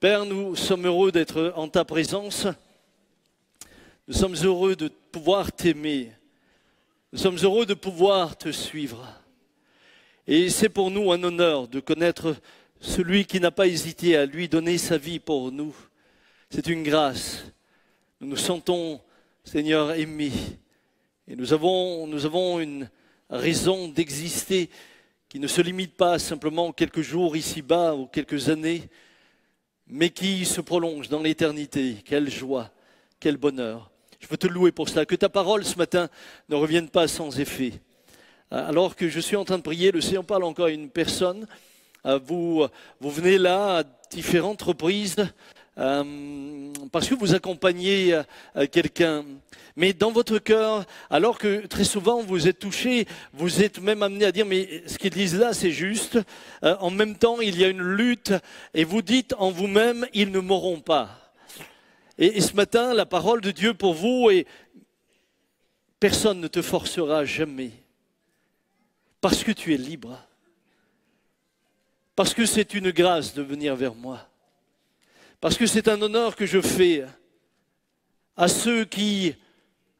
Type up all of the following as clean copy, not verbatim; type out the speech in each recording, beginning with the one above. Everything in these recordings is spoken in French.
Père, nous sommes heureux d'être en ta présence. Nous sommes heureux de pouvoir t'aimer. Nous sommes heureux de pouvoir te suivre. Et c'est pour nous un honneur de connaître celui qui n'a pas hésité à lui donner sa vie pour nous. C'est une grâce. Nous nous sentons, Seigneur, aimés. Et nous avons une raison d'exister qui ne se limite pas simplement quelques jours ici-bas ou quelques années, mais qui se prolonge dans l'éternité. Quelle joie, quel bonheur. Je veux te louer pour cela. Que ta parole ce matin ne revienne pas sans effet. Alors que je suis en train de prier, le Seigneur parle encore à une personne. Vous venez là à différentes reprises parce que vous accompagnez quelqu'un. Mais dans votre cœur, alors que très souvent vous êtes touché, vous êtes même amené à dire mais ce qu'ils disent là c'est juste. En même temps il y a une lutte et vous dites en vous-même ils ne mourront pas. Et ce matin la parole de Dieu pour vous est personne ne te forcera jamais. Parce que tu es libre. Parce que c'est une grâce de venir vers moi. Parce que c'est un honneur que je fais à ceux qui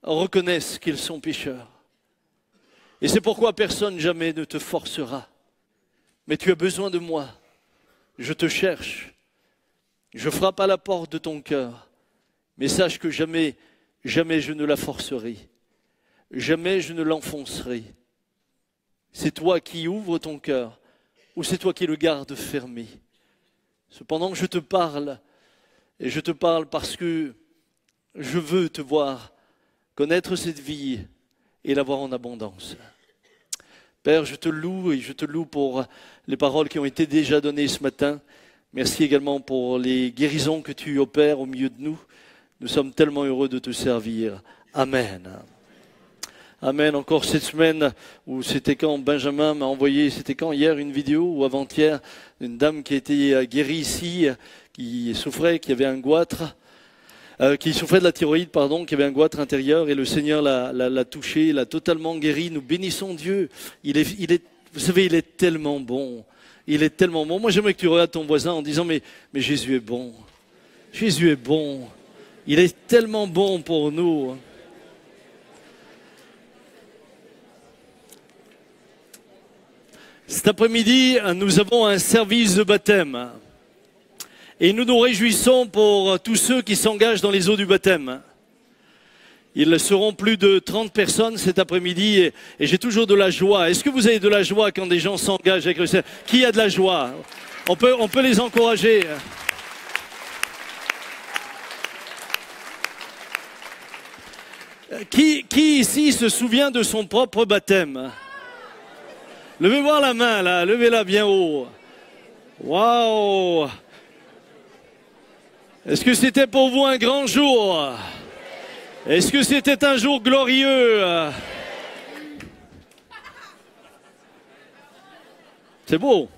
reconnaissent qu'ils sont pécheurs. Et c'est pourquoi personne jamais ne te forcera. Mais tu as besoin de moi. Je te cherche. Je frappe à la porte de ton cœur. Mais sache que jamais je ne la forcerai. Jamais je ne l'enfoncerai. C'est toi qui ouvres ton cœur ou c'est toi qui le gardes fermé. Cependant, je te parle et je te parle parce que je veux te voir connaître cette vie et l'avoir en abondance. Père, je te loue et je te loue pour les paroles qui ont été déjà données ce matin. Merci également pour les guérisons que tu opères au milieu de nous. Nous sommes tellement heureux de te servir. Amen. Amen. Encore cette semaine, où c'était quand Benjamin m'a envoyé, c'était quand hier une vidéo ou avant-hier, une dame qui a été guérie ici, qui souffrait, qui avait un goitre, qui souffrait de la thyroïde, pardon, qui avait un goitre intérieur et le Seigneur l'a touché, l'a totalement guéri. Nous bénissons Dieu. Vous savez, il est tellement bon. Il est tellement bon. Moi, j'aimerais que tu regardes ton voisin en disant, mais Jésus est bon. Jésus est bon. Il est tellement bon pour nous. Cet après-midi, nous avons un service de baptême et nous nous réjouissons pour tous ceux qui s'engagent dans les eaux du baptême. Ils seront plus de 30 personnes cet après-midi et j'ai toujours de la joie. Est-ce que vous avez de la joie quand des gens s'engagent avec le Seigneur? Qui a de la joie? On peut les encourager. Qui ici se souvient de son propre baptême? Levez voir la main là, levez-la bien haut. Waouh! Est-ce que c'était pour vous un grand jour? Est-ce que c'était un jour glorieux? C'est beau.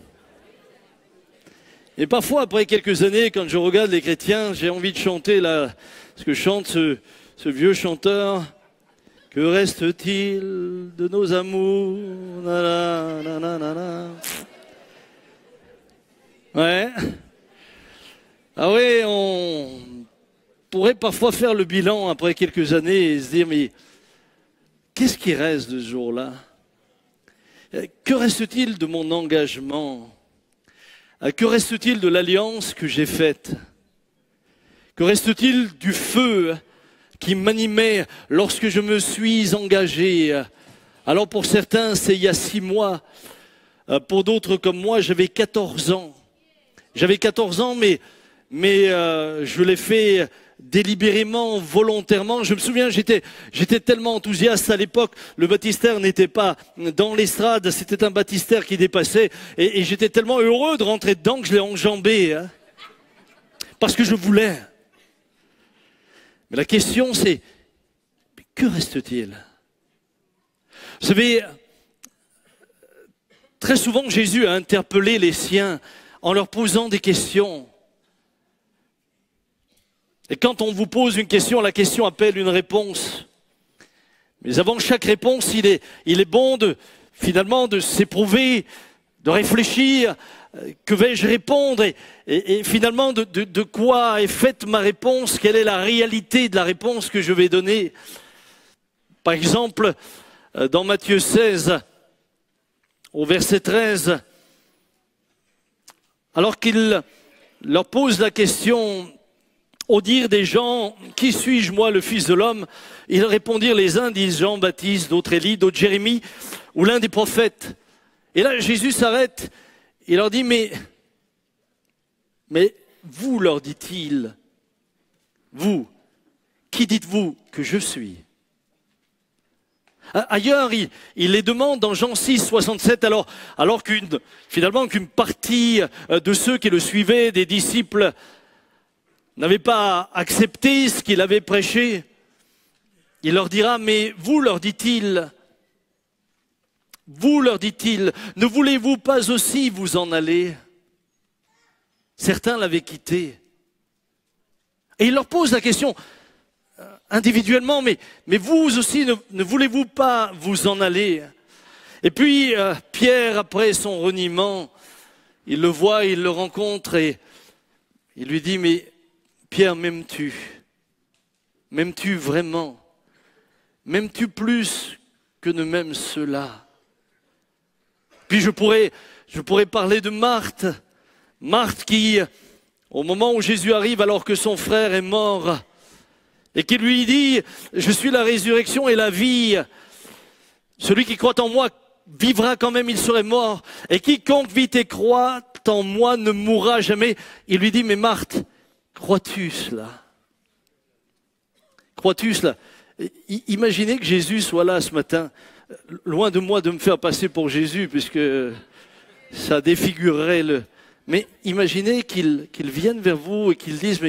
Et parfois, après quelques années, quand je regarde les chrétiens, j'ai envie de chanter là, ce que chante ce vieux chanteur. Que reste-t-il de nos amours? Ouais. Ah oui, on pourrait parfois faire le bilan après quelques années et se dire, mais qu'est-ce qui reste de ce jour-là? Que reste-t-il de mon engagement? Que reste-t-il de l'alliance que j'ai faite? Que reste-t-il du feu qui m'animait lorsque je me suis engagé? Alors pour certains, c'est il y a 6 mois. Pour d'autres comme moi, j'avais 14 ans. J'avais 14 ans, mais je l'ai fait délibérément, volontairement. Je me souviens, j'étais tellement enthousiaste à l'époque. Le baptistère n'était pas dans l'estrade, c'était un baptistère qui dépassait. Et j'étais tellement heureux de rentrer dedans que je l'ai enjambé. Hein, parce que je voulais. Mais la question c'est, que reste-t-il? Vous savez, très souvent Jésus a interpellé les siens en leur posant des questions. Et quand on vous pose une question, la question appelle une réponse. Mais avant chaque réponse, il est bon finalement de s'éprouver, de réfléchir que vais-je répondre et finalement de quoi est faite ma réponse, quelle est la réalité de la réponse que je vais donner. Par exemple, dans Matthieu 16, au verset 13, alors qu'il leur pose la question, au dire des gens, qui suis-je moi, le Fils de l'homme? Ils répondirent, les uns disent Jean-Baptiste, d'autres Élie, d'autres Jérémie, ou l'un des prophètes. Et là, Jésus s'arrête, il leur dit, mais vous, leur dit-il, vous, qui dites-vous que je suis? Ailleurs, il les demande dans Jean 6, 67, alors qu'une partie de ceux qui le suivaient, des disciples, n'avaient pas accepté ce qu'il avait prêché. Il leur dira, mais vous, leur dit-il, ne voulez-vous pas aussi vous en aller? Certains l'avaient quitté. Et il leur pose la question individuellement, mais vous aussi, ne voulez-vous pas vous en aller? Et puis, Pierre, après son reniement, il le voit, il le rencontre et il lui dit, mais Pierre, m'aimes-tu? M'aimes-tu vraiment? M'aimes-tu plus que ne m'aiment ceux-là? Puis je pourrais parler de Marthe. Marthe qui, au moment où Jésus arrive alors que son frère est mort, et qui lui dit, je suis la résurrection et la vie. Celui qui croit en moi vivra quand même, il serait mort. Et quiconque vit et croit en moi ne mourra jamais. Il lui dit, mais Marthe, crois-tu cela? Crois-tu cela? Imaginez que Jésus soit là ce matin. Loin de moi de me faire passer pour Jésus, puisque ça défigurerait le... Mais imaginez qu'il vienne vers vous et qu'il dise,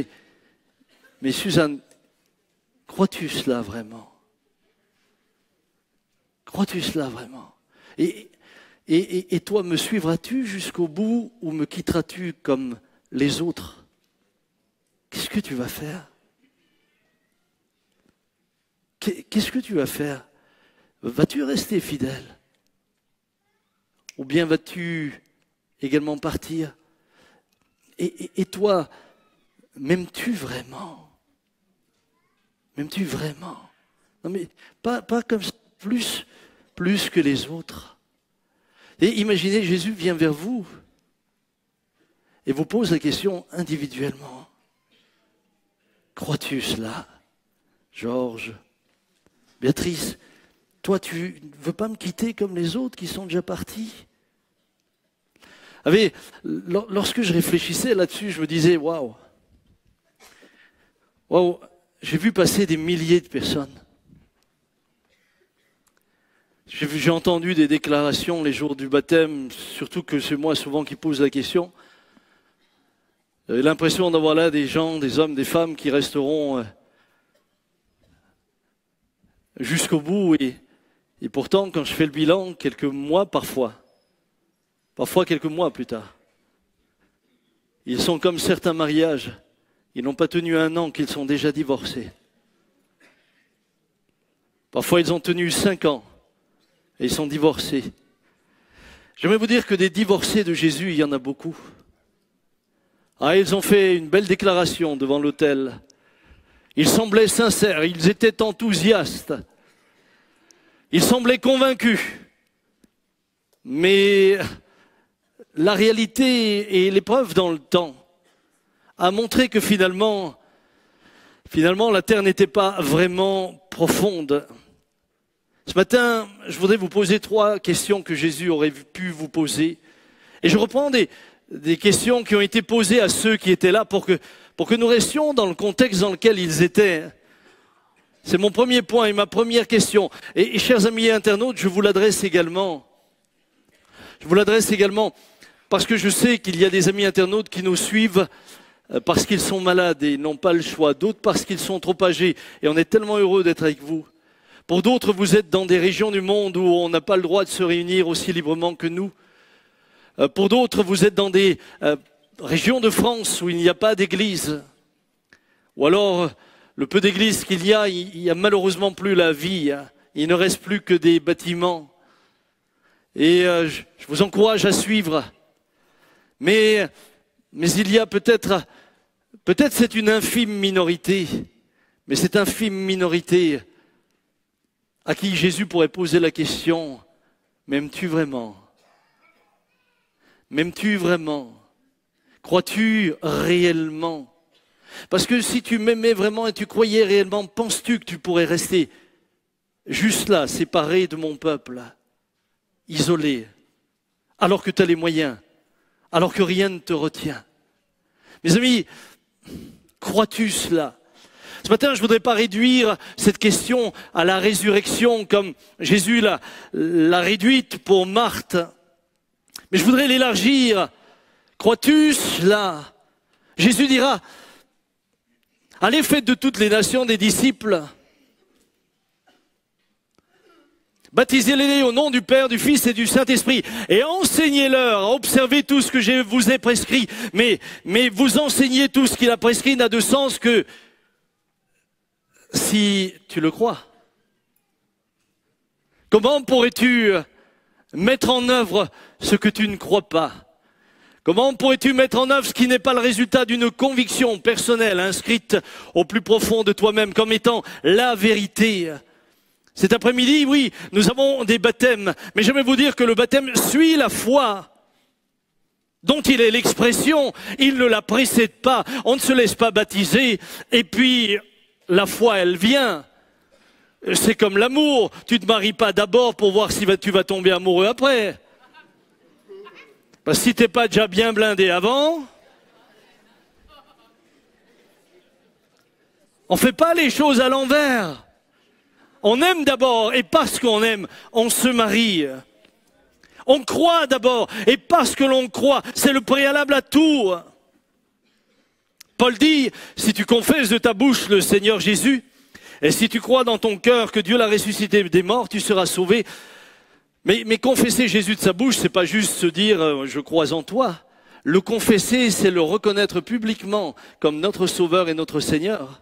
mais Suzanne, crois-tu cela vraiment? Crois-tu cela vraiment? Et toi, me suivras-tu jusqu'au bout ou me quitteras-tu comme les autres? Qu'est-ce que tu vas faire? Qu'est-ce que tu vas faire? Vas-tu rester fidèle? Ou bien vas-tu également partir? Et toi, m'aimes-tu vraiment? M'aimes-tu vraiment? Non mais pas comme ça, plus que les autres. Et imaginez, Jésus vient vers vous et vous pose la question individuellement. Crois-tu cela? Georges, Béatrice, toi tu ne veux pas me quitter comme les autres qui sont déjà partis? Lorsque je réfléchissais là-dessus, je me disais, waouh, j'ai vu passer des milliers de personnes. J'ai entendu des déclarations les jours du baptême, surtout que c'est moi souvent qui pose la question. J'avais l'impression d'avoir là des gens, des hommes, des femmes qui resteront jusqu'au bout. Et pourtant, quand je fais le bilan, quelques mois parfois quelques mois plus tard, ils sont comme certains mariages. Ils n'ont pas tenu 1 an qu'ils sont déjà divorcés. Parfois, ils ont tenu 5 ans et ils sont divorcés. J'aimerais vous dire que des divorcés de Jésus, il y en a beaucoup. Ils ont fait une belle déclaration devant l'autel. Ils semblaient sincères, ils étaient enthousiastes. Ils semblaient convaincus. Mais la réalité et l'épreuve dans le temps a montré que finalement, la terre n'était pas vraiment profonde. Ce matin, je voudrais vous poser 3 questions que Jésus aurait pu vous poser. Et je reprends des questions qui ont été posées à ceux qui étaient là pour que nous restions dans le contexte dans lequel ils étaient. C'est mon premier point et ma première question. Et chers amis internautes, je vous l'adresse également. Je vous l'adresse également parce que je sais qu'il y a des amis internautes qui nous suivent parce qu'ils sont malades et n'ont pas le choix. D'autres parce qu'ils sont trop âgés. Et on est tellement heureux d'être avec vous. Pour d'autres, vous êtes dans des régions du monde où on n'a pas le droit de se réunir aussi librement que nous. Pour d'autres, vous êtes dans des régions de France où il n'y a pas d'église. Ou alors, le peu d'églises qu'il y a malheureusement plus la vie. Il ne reste plus que des bâtiments. Et je vous encourage à suivre Mais il y a peut-être c'est une infime minorité, mais cette infime minorité à qui Jésus pourrait poser la question, m'aimes-tu vraiment? M'aimes-tu vraiment? Crois-tu réellement? Parce que si tu m'aimais vraiment et tu croyais réellement, penses-tu que tu pourrais rester juste là, séparé de mon peuple, isolé, alors que tu as les moyens, alors que rien ne te retient? Mes amis, crois-tu cela? Ce matin, je ne voudrais pas réduire cette question à la résurrection comme Jésus l'a réduite pour Marthe. Mais je voudrais l'élargir. Crois-tu cela? Jésus dira, allez, faites de toutes les nations des disciples. Baptisez-les au nom du Père, du Fils et du Saint-Esprit et enseignez-leur à observer tout ce que je vous ai prescrit. Mais vous enseigner tout ce qu'il a prescrit n'a de sens que si tu le crois. Comment pourrais-tu mettre en œuvre ce que tu ne crois pas? Comment pourrais-tu mettre en œuvre ce qui n'est pas le résultat d'une conviction personnelle inscrite au plus profond de toi-même comme étant la vérité? Cet après-midi, oui, nous avons des baptêmes, mais j'aimerais vous dire que le baptême suit la foi dont il est l'expression, il ne la précède pas, on ne se laisse pas baptiser, et puis la foi, elle vient. C'est comme l'amour, tu ne te maries pas d'abord pour voir si tu vas tomber amoureux après. Parce que si tu n'es pas déjà bien blindé avant, on ne fait pas les choses à l'envers. On aime d'abord, et parce qu'on aime, on se marie. On croit d'abord, et parce que l'on croit, c'est le préalable à tout. Paul dit, si tu confesses de ta bouche le Seigneur Jésus, et si tu crois dans ton cœur que Dieu l'a ressuscité des morts, tu seras sauvé. Mais confesser Jésus de sa bouche, c'est pas juste se dire je crois en toi. Le confesser, c'est le reconnaître publiquement comme notre Sauveur et notre Seigneur.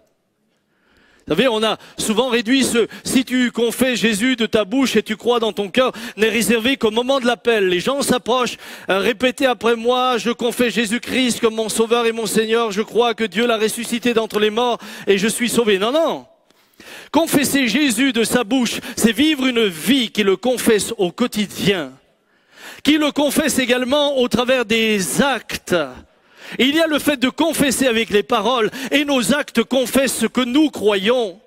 Vous savez, on a souvent réduit si tu confesses Jésus de ta bouche et tu crois dans ton cœur, n'est réservé qu'au moment de l'appel. Les gens s'approchent, répétez après moi, je confesse Jésus-Christ comme mon Sauveur et mon Seigneur, je crois que Dieu l'a ressuscité d'entre les morts et je suis sauvé. Non, non. Confesser Jésus de sa bouche, c'est vivre une vie qui le confesse au quotidien, qui le confesse également au travers des actes. Il y a le fait de confesser avec les paroles et nos actes confessent ce que nous croyons.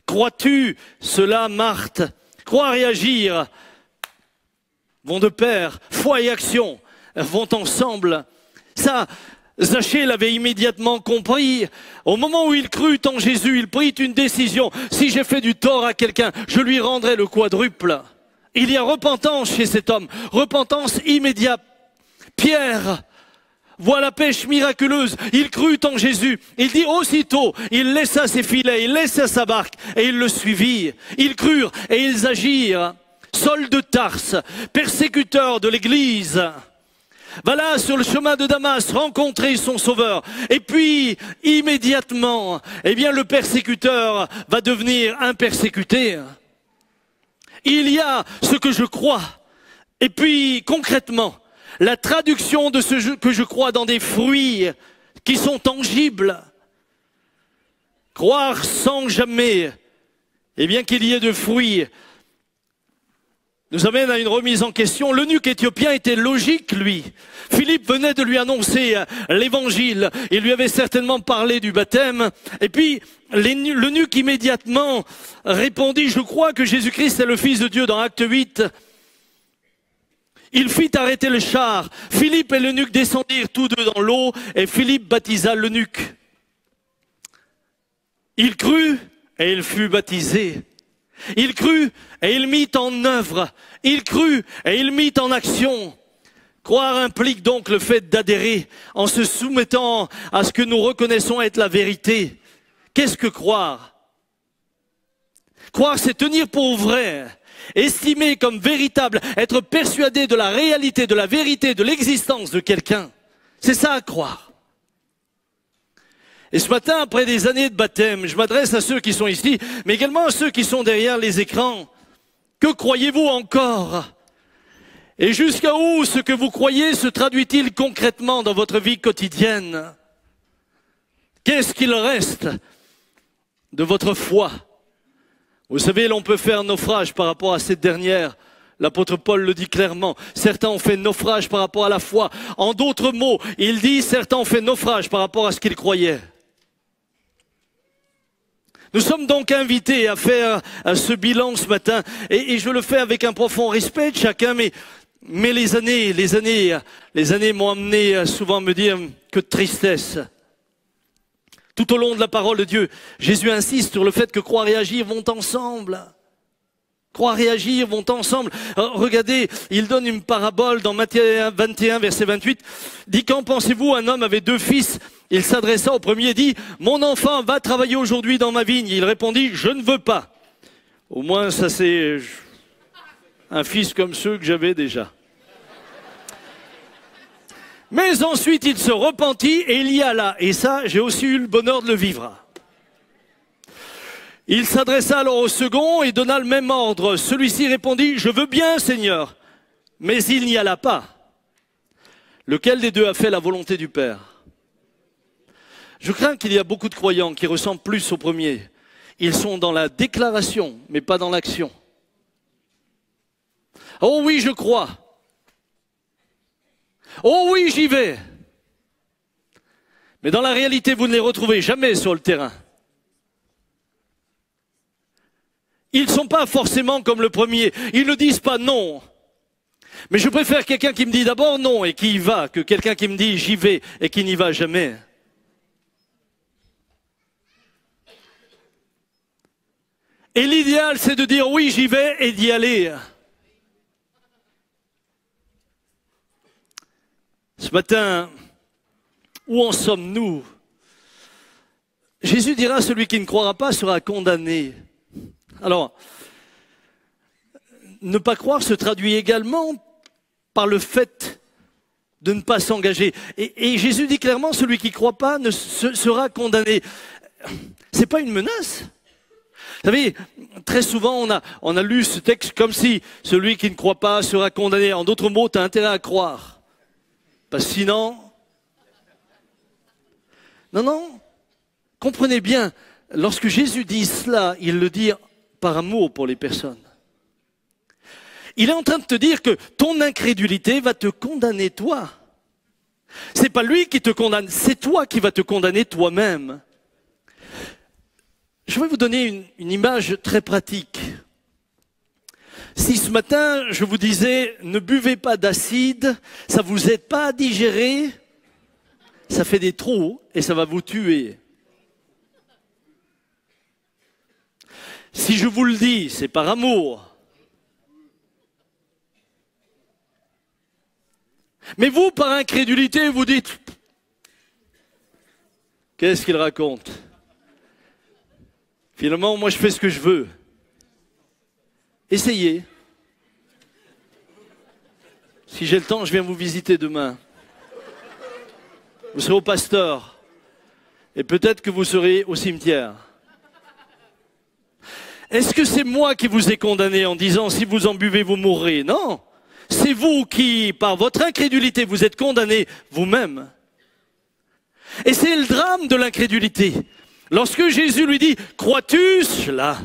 Crois-tu cela, Marthe? Croire et agir vont de pair, foi et action vont ensemble. Ça, Zachée l'avait immédiatement compris. Au moment où il crut en Jésus, il prit une décision. Si j'ai fait du tort à quelqu'un, je lui rendrai le quadruple. Il y a repentance chez cet homme, repentance immédiate. Pierre voit la pêche miraculeuse, il crut en Jésus. Il dit aussitôt, il laissa ses filets, il laissa sa barque et il le suivit. Ils crurent et ils agirent. Saul de Tarse, persécuteur de l'Église, va là sur le chemin de Damas rencontrer son sauveur. Et puis, immédiatement, eh bien, le persécuteur va devenir un persécuté. Il y a ce que je crois. Et puis, concrètement, la traduction de ce que je crois dans des fruits qui sont tangibles. Croire sans jamais, eh bien, qu'il y ait de fruits, nous amène à une remise en question. L'eunuque éthiopien était logique, lui. Philippe venait de lui annoncer l'évangile. Il lui avait certainement parlé du baptême. Et puis, l'eunuque immédiatement répondit, je crois que Jésus-Christ est le Fils de Dieu dans Acte 8. Il fit arrêter le char. Philippe et l'eunuque descendirent tous deux dans l'eau et Philippe baptisa l'eunuque. Il crut et il fut baptisé. Il crut et il mit en œuvre. Il crut et il mit en action. Croire implique donc le fait d'adhérer en se soumettant à ce que nous reconnaissons être la vérité. Qu'est-ce que croire? Croire, c'est tenir pour vrai, estimer comme véritable, être persuadé de la réalité, de la vérité, de l'existence de quelqu'un. C'est ça à croire. Et ce matin, après des années de baptême, je m'adresse à ceux qui sont ici, mais également à ceux qui sont derrière les écrans. Que croyez-vous encore? Et jusqu'à où ce que vous croyez se traduit-il concrètement dans votre vie quotidienne? Qu'est-ce qu'il reste de votre foi? Vous savez, l'on peut faire naufrage par rapport à cette dernière. L'apôtre Paul le dit clairement. Certains ont fait naufrage par rapport à la foi. En d'autres mots, il dit certains ont fait naufrage par rapport à ce qu'ils croyaient. Nous sommes donc invités à faire ce bilan ce matin. Et je le fais avec un profond respect de chacun, mais les années m'ont amené souvent à me dire que de tristesse. Tout au long de la parole de Dieu, Jésus insiste sur le fait que croire et agir vont ensemble. Croire et agir vont ensemble. Alors, regardez, il donne une parabole dans Matthieu 21, verset 28. Dit, qu'en pensez-vous, un homme avait 2 fils. Il s'adressa au premier et dit, mon enfant va travailler aujourd'hui dans ma vigne. Il répondit, je ne veux pas. Au moins, ça c'est un fils comme ceux que j'avais déjà. Mais ensuite, il se repentit et il y alla. Et ça, j'ai aussi eu le bonheur de le vivre. Il s'adressa alors au second et donna le même ordre. Celui-ci répondit, je veux bien, Seigneur. Mais il n'y alla pas. Lequel des deux a fait la volonté du Père? Je crains qu'il y a beaucoup de croyants qui ressemblent plus au premier. Ils sont dans la déclaration, mais pas dans l'action. Oh oui, je crois. Oh oui, j'y vais. Mais dans la réalité, vous ne les retrouvez jamais sur le terrain. Ils ne sont pas forcément comme le premier. Ils ne disent pas non. Mais je préfère quelqu'un qui me dit d'abord non et qui y va, que quelqu'un qui me dit j'y vais et qui n'y va jamais. Et l'idéal, c'est de dire oui, j'y vais et d'y aller. Ce matin, où en sommes-nous? Jésus dira, celui qui ne croira pas sera condamné. Alors, ne pas croire se traduit également par le fait de ne pas s'engager. Et Jésus dit clairement, celui qui ne croit pas sera condamné. Ce n'est pas une menace. Vous savez, très souvent, on a lu ce texte comme si celui qui ne croit pas sera condamné. En d'autres mots, tu as intérêt à croire. Parce que sinon... Non, comprenez bien, lorsque Jésus dit cela, il le dit par amour pour les personnes. Il est en train de te dire que ton incrédulité va te condamner toi. C'est pas lui qui te condamne, c'est toi qui vas te condamner toi-même. Je vais vous donner une image très pratique. Si ce matin, je vous disais, ne buvez pas d'acide, ça ne vous aide pas à digérer, ça fait des trous et ça va vous tuer. Si je vous le dis, c'est par amour. Mais vous, par incrédulité, vous dites, qu'est-ce qu'il raconte? Finalement, moi je fais ce que je veux. Essayez. Si j'ai le temps, je viens vous visiter demain. Vous serez au pasteur. Et peut-être que vous serez au cimetière. Est-ce que c'est moi qui vous ai condamné en disant si vous en buvez, vous mourrez? Non. C'est vous qui, par votre incrédulité, vous êtes condamné vous-même. Et c'est le drame de l'incrédulité. Lorsque Jésus lui dit, crois-tu cela?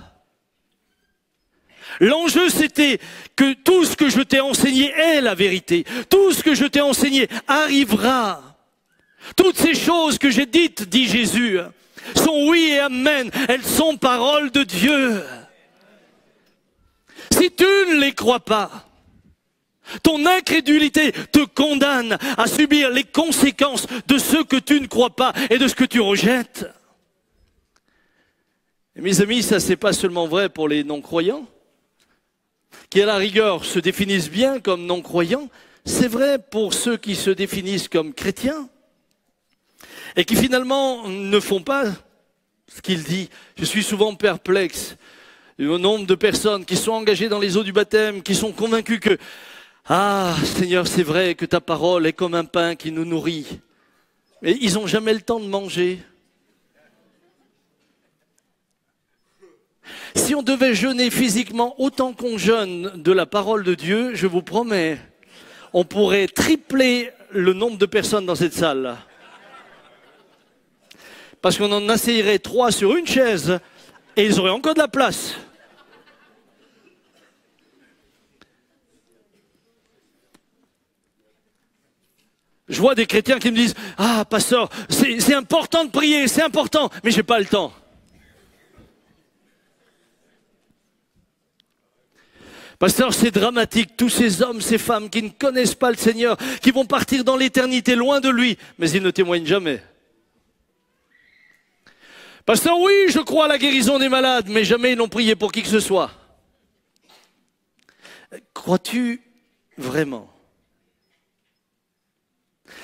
L'enjeu, c'était que tout ce que je t'ai enseigné est la vérité. Tout ce que je t'ai enseigné arrivera. Toutes ces choses que j'ai dites, dit Jésus, sont oui et amen. Elles sont paroles de Dieu. Si tu ne les crois pas, ton incrédulité te condamne à subir les conséquences de ce que tu ne crois pas et de ce que tu rejettes. Et mes amis, ça c'est pas seulement vrai pour les non-croyants, qui à la rigueur se définissent bien comme non-croyants, c'est vrai pour ceux qui se définissent comme chrétiens et qui finalement ne font pas ce qu'il dit. Je suis souvent perplexe au nombre de personnes qui sont engagées dans les eaux du baptême, qui sont convaincues que « Ah, Seigneur, c'est vrai que ta parole est comme un pain qui nous nourrit. » Mais ils n'ont jamais le temps de manger. Si on devait jeûner physiquement autant qu'on jeûne de la parole de Dieu, je vous promets on pourrait tripler le nombre de personnes dans cette salle. Parce qu'on en asseillerait 3 sur une chaise et ils auraient encore de la place. Je vois des chrétiens qui me disent « Ah, pasteur, c'est important de prier, c'est important, mais j'ai pas le temps. » Pasteur, c'est dramatique, tous ces hommes, ces femmes qui ne connaissent pas le Seigneur, qui vont partir dans l'éternité loin de lui, mais ils ne témoignent jamais. Pasteur, oui, je crois à la guérison des malades, mais jamais ils n'ont prié pour qui que ce soit. Crois-tu vraiment ?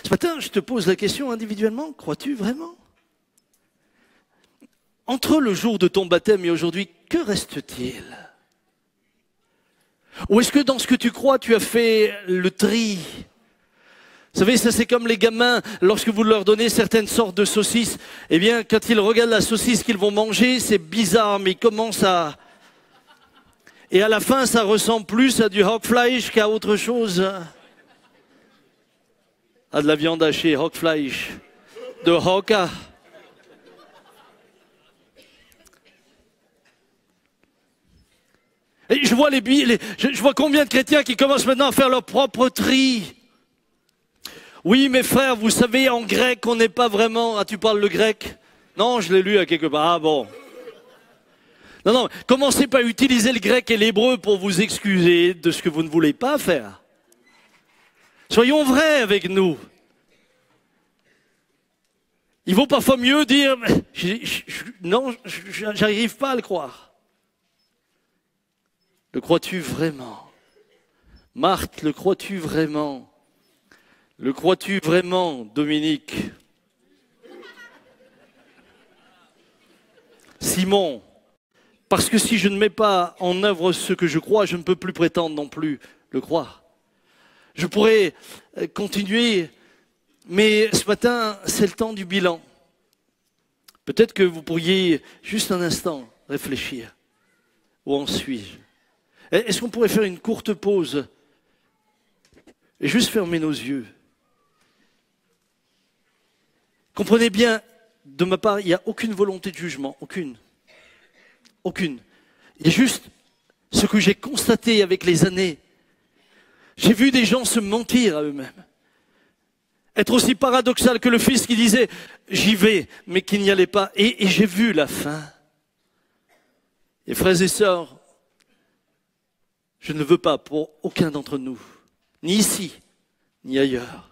Ce matin, je te pose la question individuellement, crois-tu vraiment ? Entre le jour de ton baptême et aujourd'hui, que reste-t-il ? Ou est-ce que dans ce que tu crois, tu as fait le tri ? Vous savez, ça c'est comme les gamins, lorsque vous leur donnez certaines sortes de saucisses, eh bien, quand ils regardent la saucisse qu'ils vont manger, c'est bizarre, mais ils commencent à... Et à la fin, ça ressemble plus à du Hackfleisch qu'à autre chose. À de la viande hachée, Hackfleisch, de Hocka. Et je vois je vois combien de chrétiens qui commencent maintenant à faire leur propre tri. Oui, mes frères, vous savez, en grec, on n'est pas vraiment... Ah, tu parles le grec? Non, je l'ai lu à quelque part. Ah bon. Non, commencez pas à utiliser le grec et l'hébreu pour vous excuser de ce que vous ne voulez pas faire. Soyons vrais avec nous. Il vaut parfois mieux dire, non, j'arrive pas à le croire. Le crois-tu vraiment? Marthe, le crois-tu vraiment? Le crois-tu vraiment, Dominique? Simon, parce que si je ne mets pas en œuvre ce que je crois, je ne peux plus prétendre non plus le croire. Je pourrais continuer, mais ce matin, c'est le temps du bilan. Peut-être que vous pourriez juste un instant réfléchir. Où en suis-je? Est-ce qu'on pourrait faire une courte pause et juste fermer nos yeux? Comprenez bien, de ma part, il n'y a aucune volonté de jugement, aucune. Aucune. Il y a juste ce que j'ai constaté avec les années. J'ai vu des gens se mentir à eux-mêmes. Être aussi paradoxal que le fils qui disait « j'y vais », mais qui n'y allait pas. Et j'ai vu la fin. Et frères et sœurs, je ne veux pas pour aucun d'entre nous, ni ici, ni ailleurs.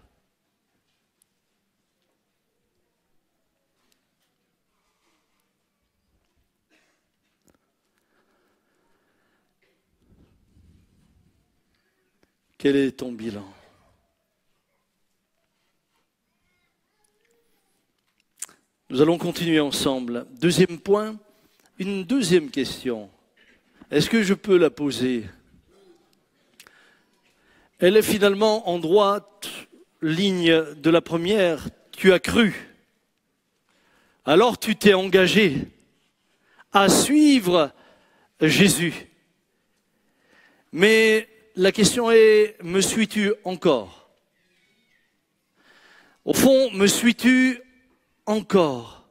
Quel est ton bilan? Nous allons continuer ensemble. Deuxième point, une deuxième question. Est-ce que je peux la poser? Elle est finalement en droite ligne de la première. Tu as cru. Alors tu t'es engagé à suivre Jésus. Mais la question est, me suis-tu encore? Au fond, me suis-tu encore?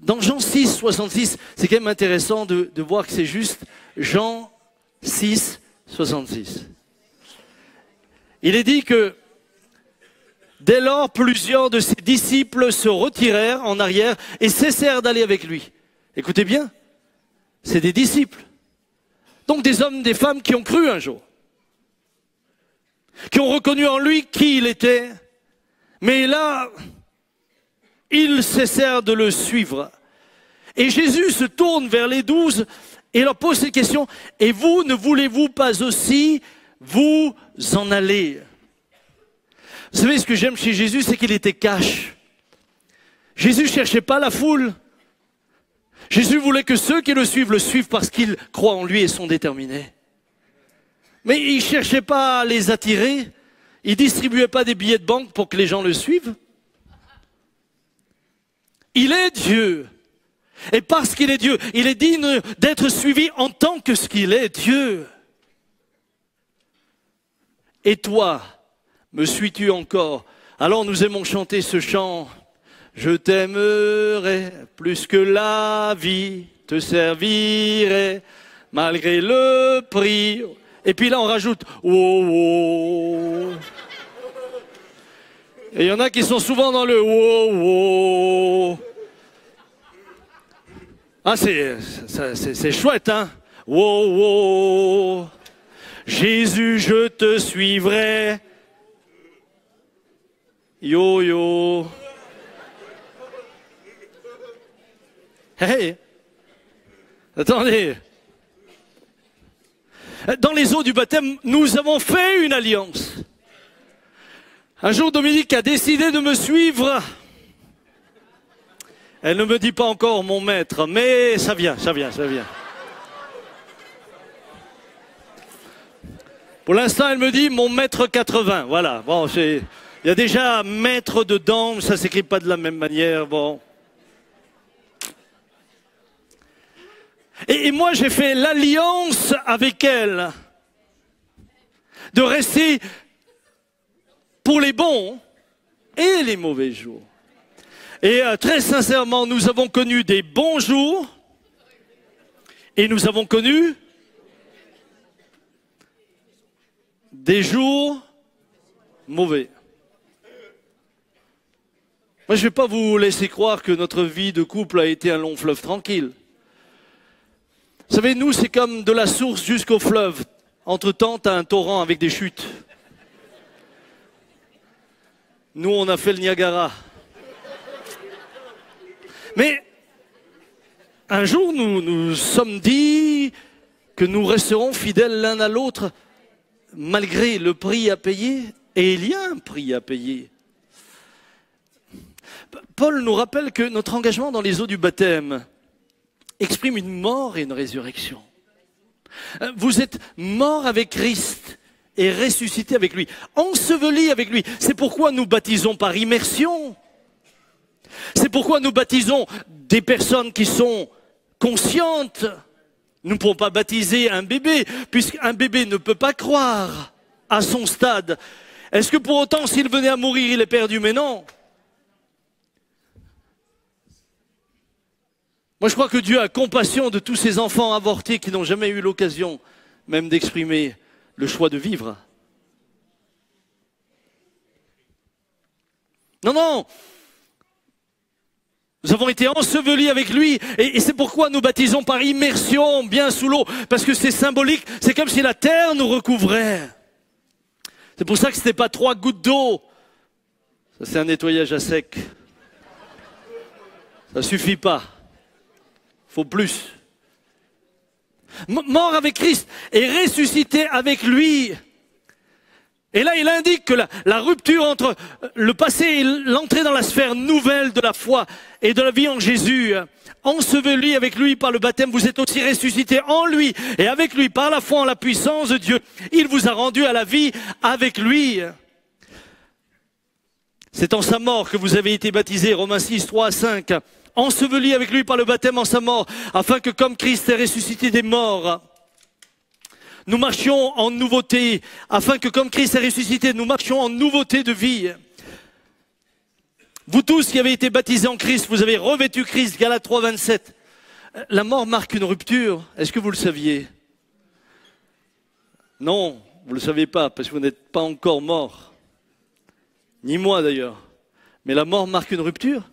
Dans Jean 6, 66, c'est quand même intéressant de voir que c'est juste Jean 6, 66. Il est dit que dès lors, plusieurs de ses disciples se retirèrent en arrière et cessèrent d'aller avec lui. Écoutez bien, c'est des disciples. Donc des hommes, des femmes qui ont cru un jour, qui ont reconnu en lui qui il était. Mais là, ils cessèrent de le suivre. Et Jésus se tourne vers les 12 et leur pose cette question. Et vous, ne voulez-vous pas aussi vous en aller? Vous savez, ce que j'aime chez Jésus, c'est qu'il était cash. Jésus ne cherchait pas la foule. Jésus voulait que ceux qui le suivent parce qu'ils croient en lui et sont déterminés. Mais il ne cherchait pas à les attirer. Il ne distribuait pas des billets de banque pour que les gens le suivent. Il est Dieu. Et parce qu'il est Dieu, il est digne d'être suivi en tant que ce qu'il est, Dieu. Et toi, me suis-tu encore? Alors nous aimons chanter ce chant. Je t'aimerai plus que la vie, te servirai malgré le prix. Et puis là on rajoute oh, oh. Et il y en a qui sont souvent dans le oh, oh. Ah c'est chouette hein. Oh, oh. Jésus je te suivrai. Yo yo. Hey, attendez. Dans les eaux du baptême, nous avons fait une alliance. Un jour, Dominique a décidé de me suivre. Elle ne me dit pas encore mon maître, mais ça vient. Pour l'instant, elle me dit mon maître 80. Voilà. Bon, il y a déjà maître dedans, ça s'écrit pas de la même manière. Bon. Et moi, j'ai fait l'alliance avec elle de rester pour les bons et les mauvais jours. Et très sincèrement, nous avons connu des bons jours et nous avons connu des jours mauvais. Moi, je ne vais pas vous laisser croire que notre vie de couple a été un long fleuve tranquille. Vous savez, nous, c'est comme de la source jusqu'au fleuve. Entre-temps, tu as un torrent avec des chutes. Nous, on a fait le Niagara. Mais un jour, nous sommes dit que nous resterons fidèles l'un à l'autre malgré le prix à payer. Et il y a un prix à payer. Paul nous rappelle que notre engagement dans les eaux du baptême exprime une mort et une résurrection. Vous êtes mort avec Christ et ressuscité avec lui, enseveli avec lui. C'est pourquoi nous baptisons par immersion. C'est pourquoi nous baptisons des personnes qui sont conscientes. Nous ne pouvons pas baptiser un bébé, puisqu'un bébé ne peut pas croire à son stade. Est-ce que pour autant, s'il venait à mourir, il est perdu? Mais non. Moi, je crois que Dieu a compassion de tous ces enfants avortés qui n'ont jamais eu l'occasion même d'exprimer le choix de vivre. Non, non. Nous avons été ensevelis avec lui et c'est pourquoi nous baptisons par immersion, bien sous l'eau, parce que c'est symbolique, c'est comme si la terre nous recouvrait. C'est pour ça que ce n'était pas 3 gouttes d'eau. Ça, c'est un nettoyage à sec. Ça ne suffit pas. Faut plus. Mort avec Christ et ressuscité avec lui. Et là, il indique que la rupture entre le passé et l'entrée dans la sphère nouvelle de la foi et de la vie en Jésus, enseveli avec lui par le baptême, vous êtes aussi ressuscité en lui et avec lui par la foi en la puissance de Dieu. Il vous a rendu à la vie avec lui. C'est en sa mort que vous avez été baptisés, Romains 6, 3 à 5. Enseveli avec lui par le baptême en sa mort, afin que comme Christ est ressuscité des morts, nous marchions en nouveauté, afin que comme Christ est ressuscité, nous marchions en nouveauté de vie. Vous tous qui avez été baptisés en Christ, vous avez revêtu Christ, Galates 3, 27. La mort marque une rupture, est-ce que vous le saviez? Non, vous ne le savez pas, parce que vous n'êtes pas encore mort. Ni moi d'ailleurs. Mais la mort marque une rupture.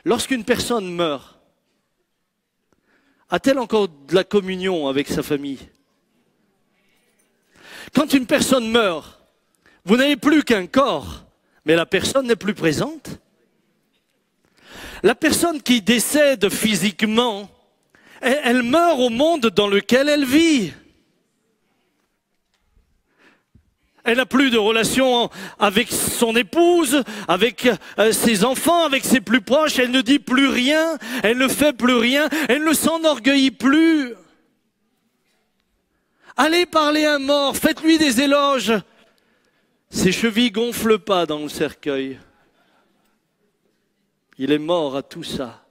Lorsqu'une personne meurt, a-t-elle encore de la communion avec sa famille? Quand une personne meurt, vous n'avez plus qu'un corps, mais la personne n'est plus présente. La personne qui décède physiquement, elle meurt au monde dans lequel elle vit. Elle n'a plus de relation avec son épouse, avec ses enfants, avec ses plus proches. Elle ne dit plus rien, elle ne fait plus rien, elle ne s'enorgueillit plus. Allez parler à un mort, faites-lui des éloges. Ses chevilles gonflent pas dans le cercueil. Il est mort à tout ça.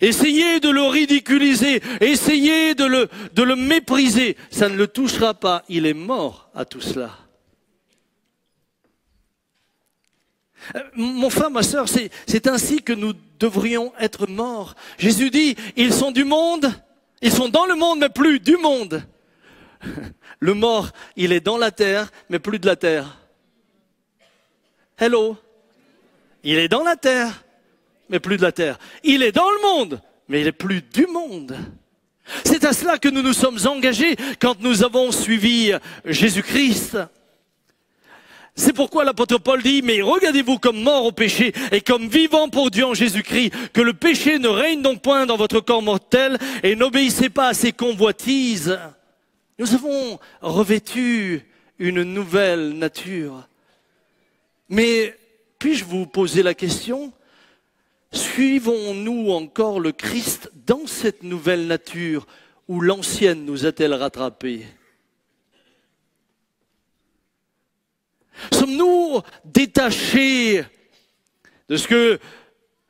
essayez de le ridiculiser, essayez de le mépriser, ça ne le touchera pas. Il est mort à tout cela. Mon frère, ma sœur, c'est ainsi que nous devrions être morts. Jésus dit, ils sont du monde, ils sont dans le monde, mais plus du monde. Le mort, il est dans la terre, mais plus de la terre. Hello. Il est dans la terre, mais plus de la terre. Il est dans le monde, mais il est plus du monde. C'est à cela que nous nous sommes engagés quand nous avons suivi Jésus-Christ. C'est pourquoi l'apôtre Paul dit, mais regardez-vous comme mort au péché et comme vivant pour Dieu en Jésus-Christ, que le péché ne règne donc point dans votre corps mortel et n'obéissez pas à ses convoitises. Nous avons revêtu une nouvelle nature. Mais puis-je vous poser la question, suivons-nous encore le Christ dans cette nouvelle nature ou l'ancienne nous a-t-elle rattrapés? Sommes-nous détachés de ce que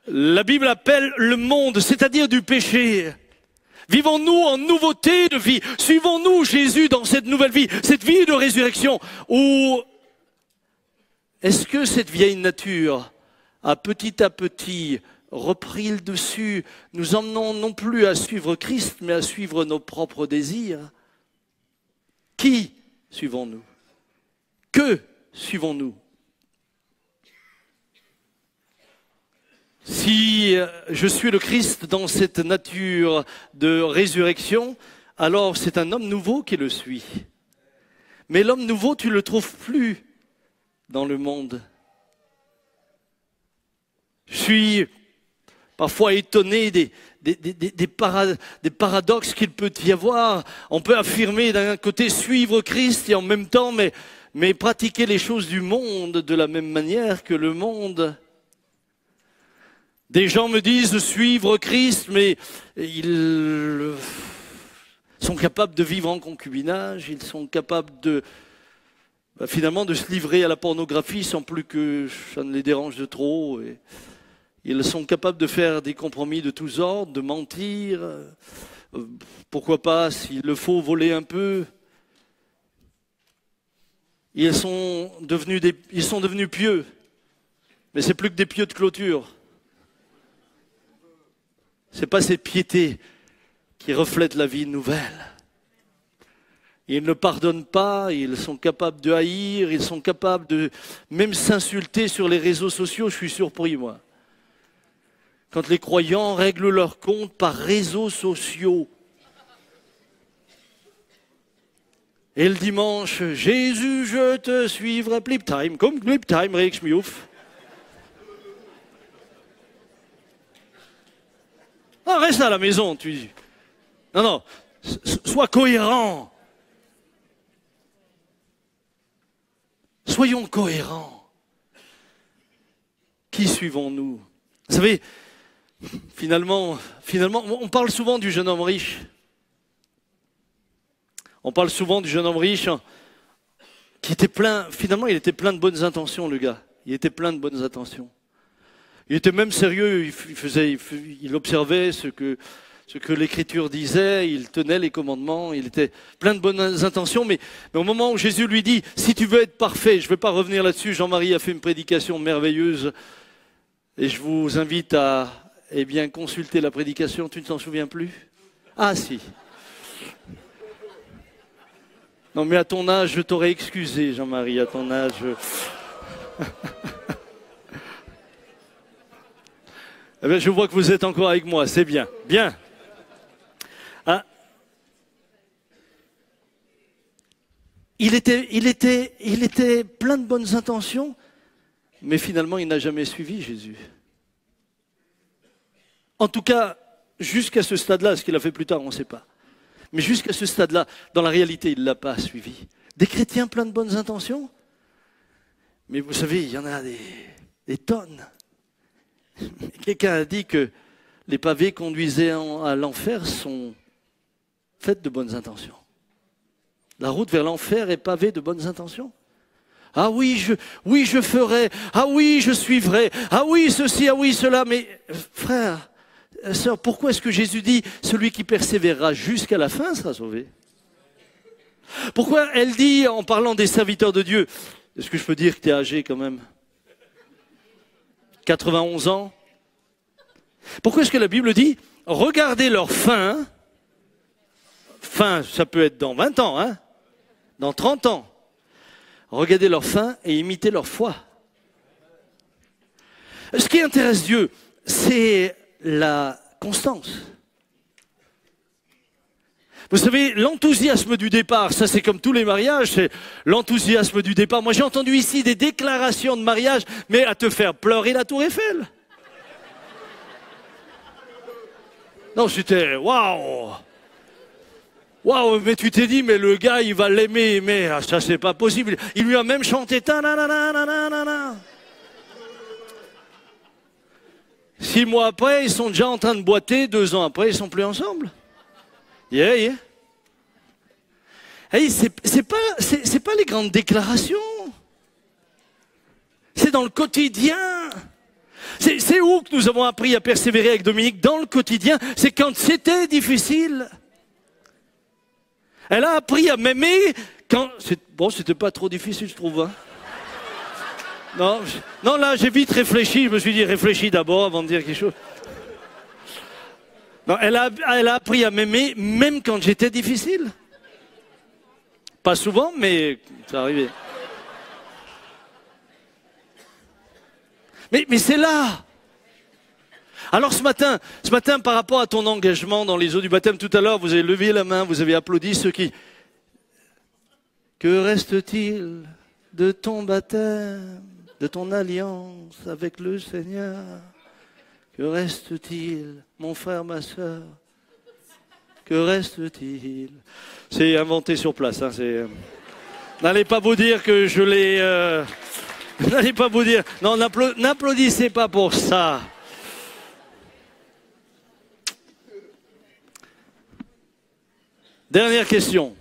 la Bible appelle le monde, c'est-à-dire du péché? Vivons-nous en nouveauté de vie? Suivons-nous Jésus dans cette nouvelle vie, cette vie de résurrection? Ou est-ce que cette vieille nature a petit à petit repris le dessus, nous emmenons non plus à suivre Christ, mais à suivre nos propres désirs? Qui suivons-nous? Que suivons-nous? Si je suis le Christ dans cette nature de résurrection, alors c'est un homme nouveau qui le suit. Mais l'homme nouveau, tu ne le trouves plus dans le monde. Je suis parfois étonné des paradoxes qu'il peut y avoir. On peut affirmer d'un côté suivre Christ et en même temps mais pratiquer les choses du monde de la même manière que le monde. Des gens me disent de suivre Christ, mais ils sont capables de vivre en concubinage, ils sont capables finalement de se livrer à la pornographie sans plus que ça ne les dérange de trop. Et ils sont capables de faire des compromis de tous ordres, de mentir, pourquoi pas, s'il le faut, voler un peu. Ils sont devenus pieux, mais c'est plus que des pieux de clôture. C'est pas cette piété qui reflète la vie nouvelle. Ils ne pardonnent pas, ils sont capables de haïr, ils sont capables de même s'insulter sur les réseaux sociaux. Je suis surpris, moi. Quand les croyants règlent leurs comptes par réseaux sociaux. Et le dimanche, Jésus, je te suivrai, Bliptime, comme Bliptime, reg mich auf. Ah, reste à la maison, tu dis. Non, sois cohérent. Soyons cohérents. Qui suivons-nous? Vous savez, finalement, on parle souvent du jeune homme riche. On parle souvent du jeune homme riche qui était finalement il était plein de bonnes intentions, le gars. Il était plein de bonnes intentions. Il était même sérieux, il observait ce que l'Écriture disait, il tenait les commandements, il était plein de bonnes intentions, mais au moment où Jésus lui dit, si tu veux être parfait, je ne vais pas revenir là-dessus, Jean-Marie a fait une prédication merveilleuse, et je vous invite à consulter la prédication, tu ne t'en souviens plus? Ah si. Non mais à ton âge, je t'aurais excusé, Jean-Marie, à ton âge. Eh bien, je vois que vous êtes encore avec moi, c'est bien. Bien. Ah. Il était plein de bonnes intentions, mais finalement, il n'a jamais suivi Jésus. En tout cas, jusqu'à ce stade-là, ce qu'il a fait plus tard, on ne sait pas. Mais jusqu'à ce stade-là, dans la réalité, il ne l'a pas suivi. Des chrétiens pleins de bonnes intentions, mais vous savez, il y en a des tonnes. Quelqu'un a dit que les pavés conduisaient à l'enfer sont faits de bonnes intentions. La route vers l'enfer est pavée de bonnes intentions. Ah oui, je ferai. Ah oui, je suivrai. Ah oui, ceci, ah oui, cela. Mais frère, sœur, pourquoi est-ce que Jésus dit « Celui qui persévérera jusqu'à la fin sera sauvé » ? Pourquoi elle dit, en parlant des serviteurs de Dieu, est-ce que je peux dire que tu es âgé quand même ? 91 ans. Pourquoi est-ce que la Bible dit « Regardez leur fin », fin, ça peut être dans 20 ans, hein, dans 30 ans. Regardez leur fin et imitez leur foi. Ce qui intéresse Dieu, c'est la constance. Vous savez, l'enthousiasme du départ, ça c'est comme tous les mariages, c'est l'enthousiasme du départ. Moi j'ai entendu ici des déclarations de mariage, mais à te faire pleurer la tour Eiffel. Non, c'était waouh! Waouh, mais tu t'es dit, mais le gars il va l'aimer, mais ça c'est pas possible. Il lui a même chanté ta na na na na na na na. 6 mois après, ils sont déjà en train de boiter, 2 ans après, ils sont plus ensemble. Yeah, yeah. Hey, c'est pas les grandes déclarations. C'est dans le quotidien. C'est où que nous avons appris à persévérer avec Dominique? Dans le quotidien. C'est quand c'était difficile. Elle a appris à m'aimer quand... Bon, c'était pas trop difficile, je trouve. Hein. Non, là, j'ai vite réfléchi. Je me suis dit, réfléchis d'abord avant de dire quelque chose. Non, elle a appris à m'aimer même quand j'étais difficile. Pas souvent, mais ça arrivait. Mais c'est là. Alors ce matin, par rapport à ton engagement dans les eaux du baptême, tout à l'heure, vous avez levé la main, vous avez applaudi ceux qui... Que reste-t-il de ton baptême, de ton alliance avec le Seigneur? Que reste-t-il, mon frère, ma sœur? Que reste-t-il? C'est inventé sur place. Hein, N'allez pas vous dire que je l'ai... N'allez pas vous dire... Non, n'applaudissez pas pour ça. Dernière question.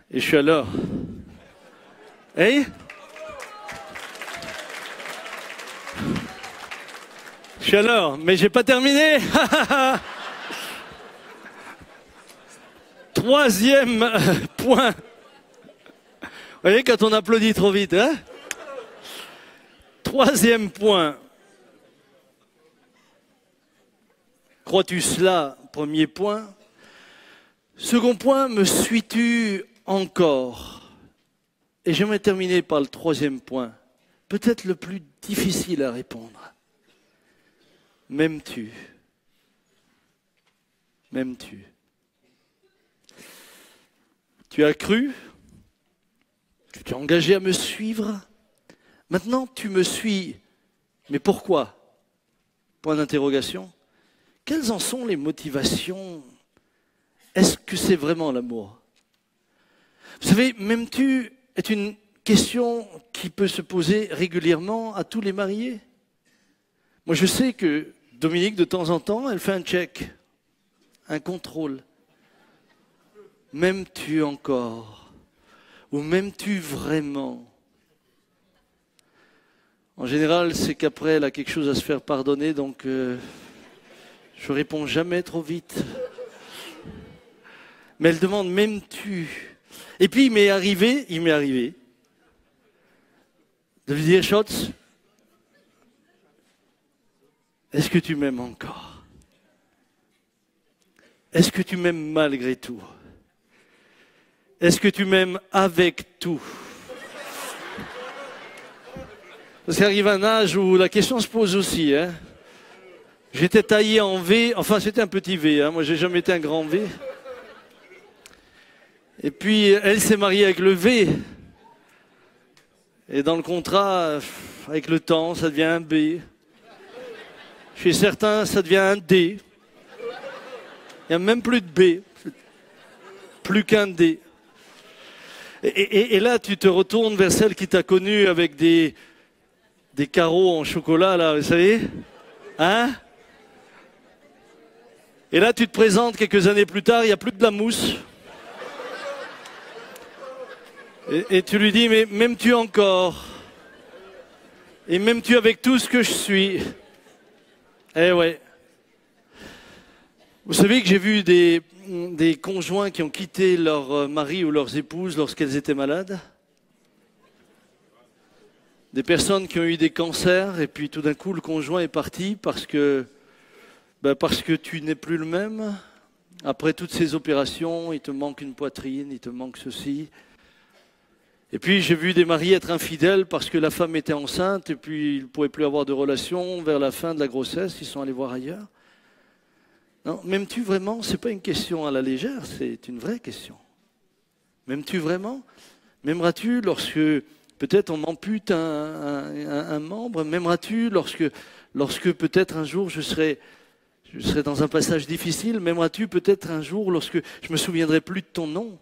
Et je suis à l'heure. Hey? Je suis à l'heure, mais j'ai pas terminé. Troisième point. Vous voyez, quand on applaudit trop vite, hein? Troisième point. Crois-tu cela? Premier point. Second point, me suis-tu encore? Et j'aimerais terminer par le troisième point, peut-être le plus difficile à répondre. M'aimes-tu? M'aimes-tu? Tu as cru? Tu t'es engagé à me suivre? Maintenant, tu me suis. Mais pourquoi? Point d'interrogation. Quelles en sont les motivations? Est-ce que c'est vraiment l'amour? Vous savez, m'aimes-tu est une question qui peut se poser régulièrement à tous les mariés. Moi, je sais que Dominique, de temps en temps, elle fait un check, un contrôle. M'aimes-tu encore? Ou m'aimes-tu vraiment? En général, c'est qu'après, elle a quelque chose à se faire pardonner, donc je réponds jamais trop vite. Mais elle demande, m'aimes-tu? Et puis il m'est arrivé de lui dire, Schotz, est-ce que tu m'aimes encore? Est-ce que tu m'aimes malgré tout? Est-ce que tu m'aimes avec tout? Parce qu'arrive un âge où la question se pose aussi. Hein. J'étais taillé en V, enfin c'était un petit V, hein. Moi j'ai jamais été un grand V. Et puis elle s'est mariée avec le V. Et dans le contrat, avec le temps, ça devient un B. Chez certains, ça devient un D. Il n'y a même plus de B. Plus qu'un D. Et là, tu te retournes vers celle qui t'a connu avec des carreaux en chocolat, là, vous savez? Hein? Et là, tu te présentes quelques années plus tard, il n'y a plus que de la mousse. Et tu lui dis, mais m'aimes-tu encore? Et m'aimes-tu avec tout ce que je suis? Eh ouais. Vous savez que j'ai vu des conjoints qui ont quitté leur mari ou leurs épouses lorsqu'elles étaient malades. Des personnes qui ont eu des cancers et puis tout d'un coup le conjoint est parti parce que tu n'es plus le même. Après toutes ces opérations, il te manque une poitrine, il te manque ceci. Et puis j'ai vu des maris être infidèles parce que la femme était enceinte et puis ils ne pouvaient plus avoir de relation vers la fin de la grossesse, ils sont allés voir ailleurs. Non, m'aimes-tu vraiment? Ce n'est pas une question à la légère, c'est une vraie question. M'aimes-tu vraiment? M'aimeras-tu lorsque peut-être on m'ampute un membre? M'aimeras-tu lorsque peut-être un jour je serai dans un passage difficile? M'aimeras-tu peut-être un jour lorsque je me souviendrai plus de ton nom?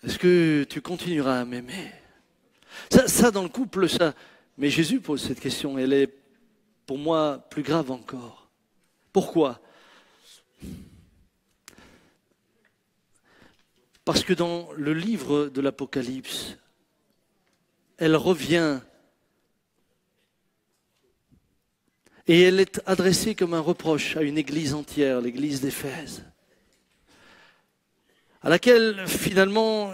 Est-ce que tu continueras à m'aimer? Ça, dans le couple, ça. Mais Jésus pose cette question. Elle est, pour moi, plus grave encore. Pourquoi? Parce que dans le livre de l'Apocalypse, elle revient et elle est adressée comme un reproche à une église entière, l'église d'Éphèse, à laquelle finalement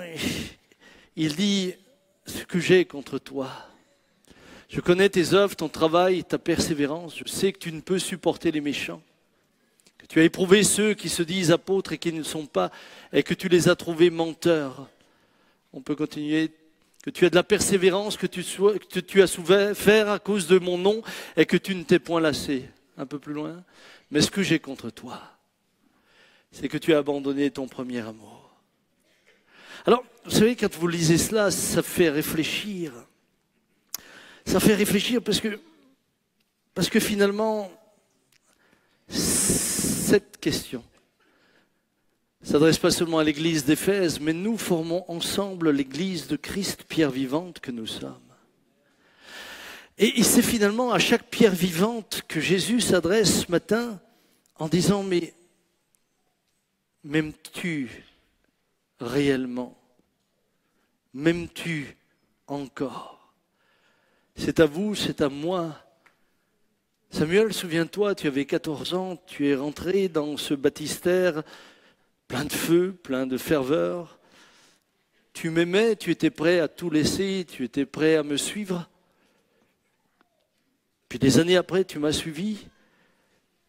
il dit ce que j'ai contre toi. Je connais tes œuvres, ton travail, ta persévérance. Je sais que tu ne peux supporter les méchants, que tu as éprouvé ceux qui se disent apôtres et qui ne le sont pas, et que tu les as trouvés menteurs. On peut continuer. Que tu as de la persévérance, que tu as souffert à cause de mon nom et que tu ne t'es point lassé. Un peu plus loin. Mais ce que j'ai contre toi, c'est que tu as abandonné ton premier amour. Alors, vous savez, quand vous lisez cela, ça fait réfléchir. Ça fait réfléchir parce que finalement, cette question ne s'adresse pas seulement à l'église d'Éphèse, mais nous formons ensemble l'église de Christ, pierre vivante que nous sommes. Et c'est finalement à chaque pierre vivante que Jésus s'adresse ce matin en disant, mais m'aimes-tu réellement? M'aimes-tu encore? C'est à vous, c'est à moi. Samuel, souviens-toi, tu avais 14 ans, tu es rentré dans ce baptistère plein de feu, plein de ferveur. Tu m'aimais, tu étais prêt à tout laisser, tu étais prêt à me suivre. Puis des années après, tu m'as suivi.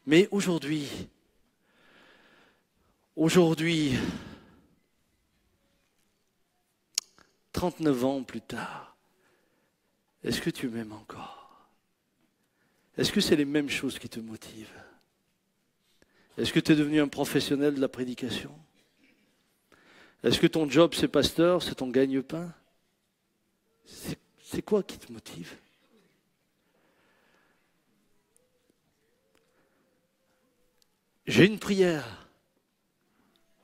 Mais aujourd'hui, 39 ans plus tard, est-ce que tu m'aimes encore? Est-ce que c'est les mêmes choses qui te motivent? Est-ce que tu es devenu un professionnel de la prédication? Est-ce que ton job c'est pasteur, c'est ton gagne-pain? C'est quoi qui te motive? J'ai une prière.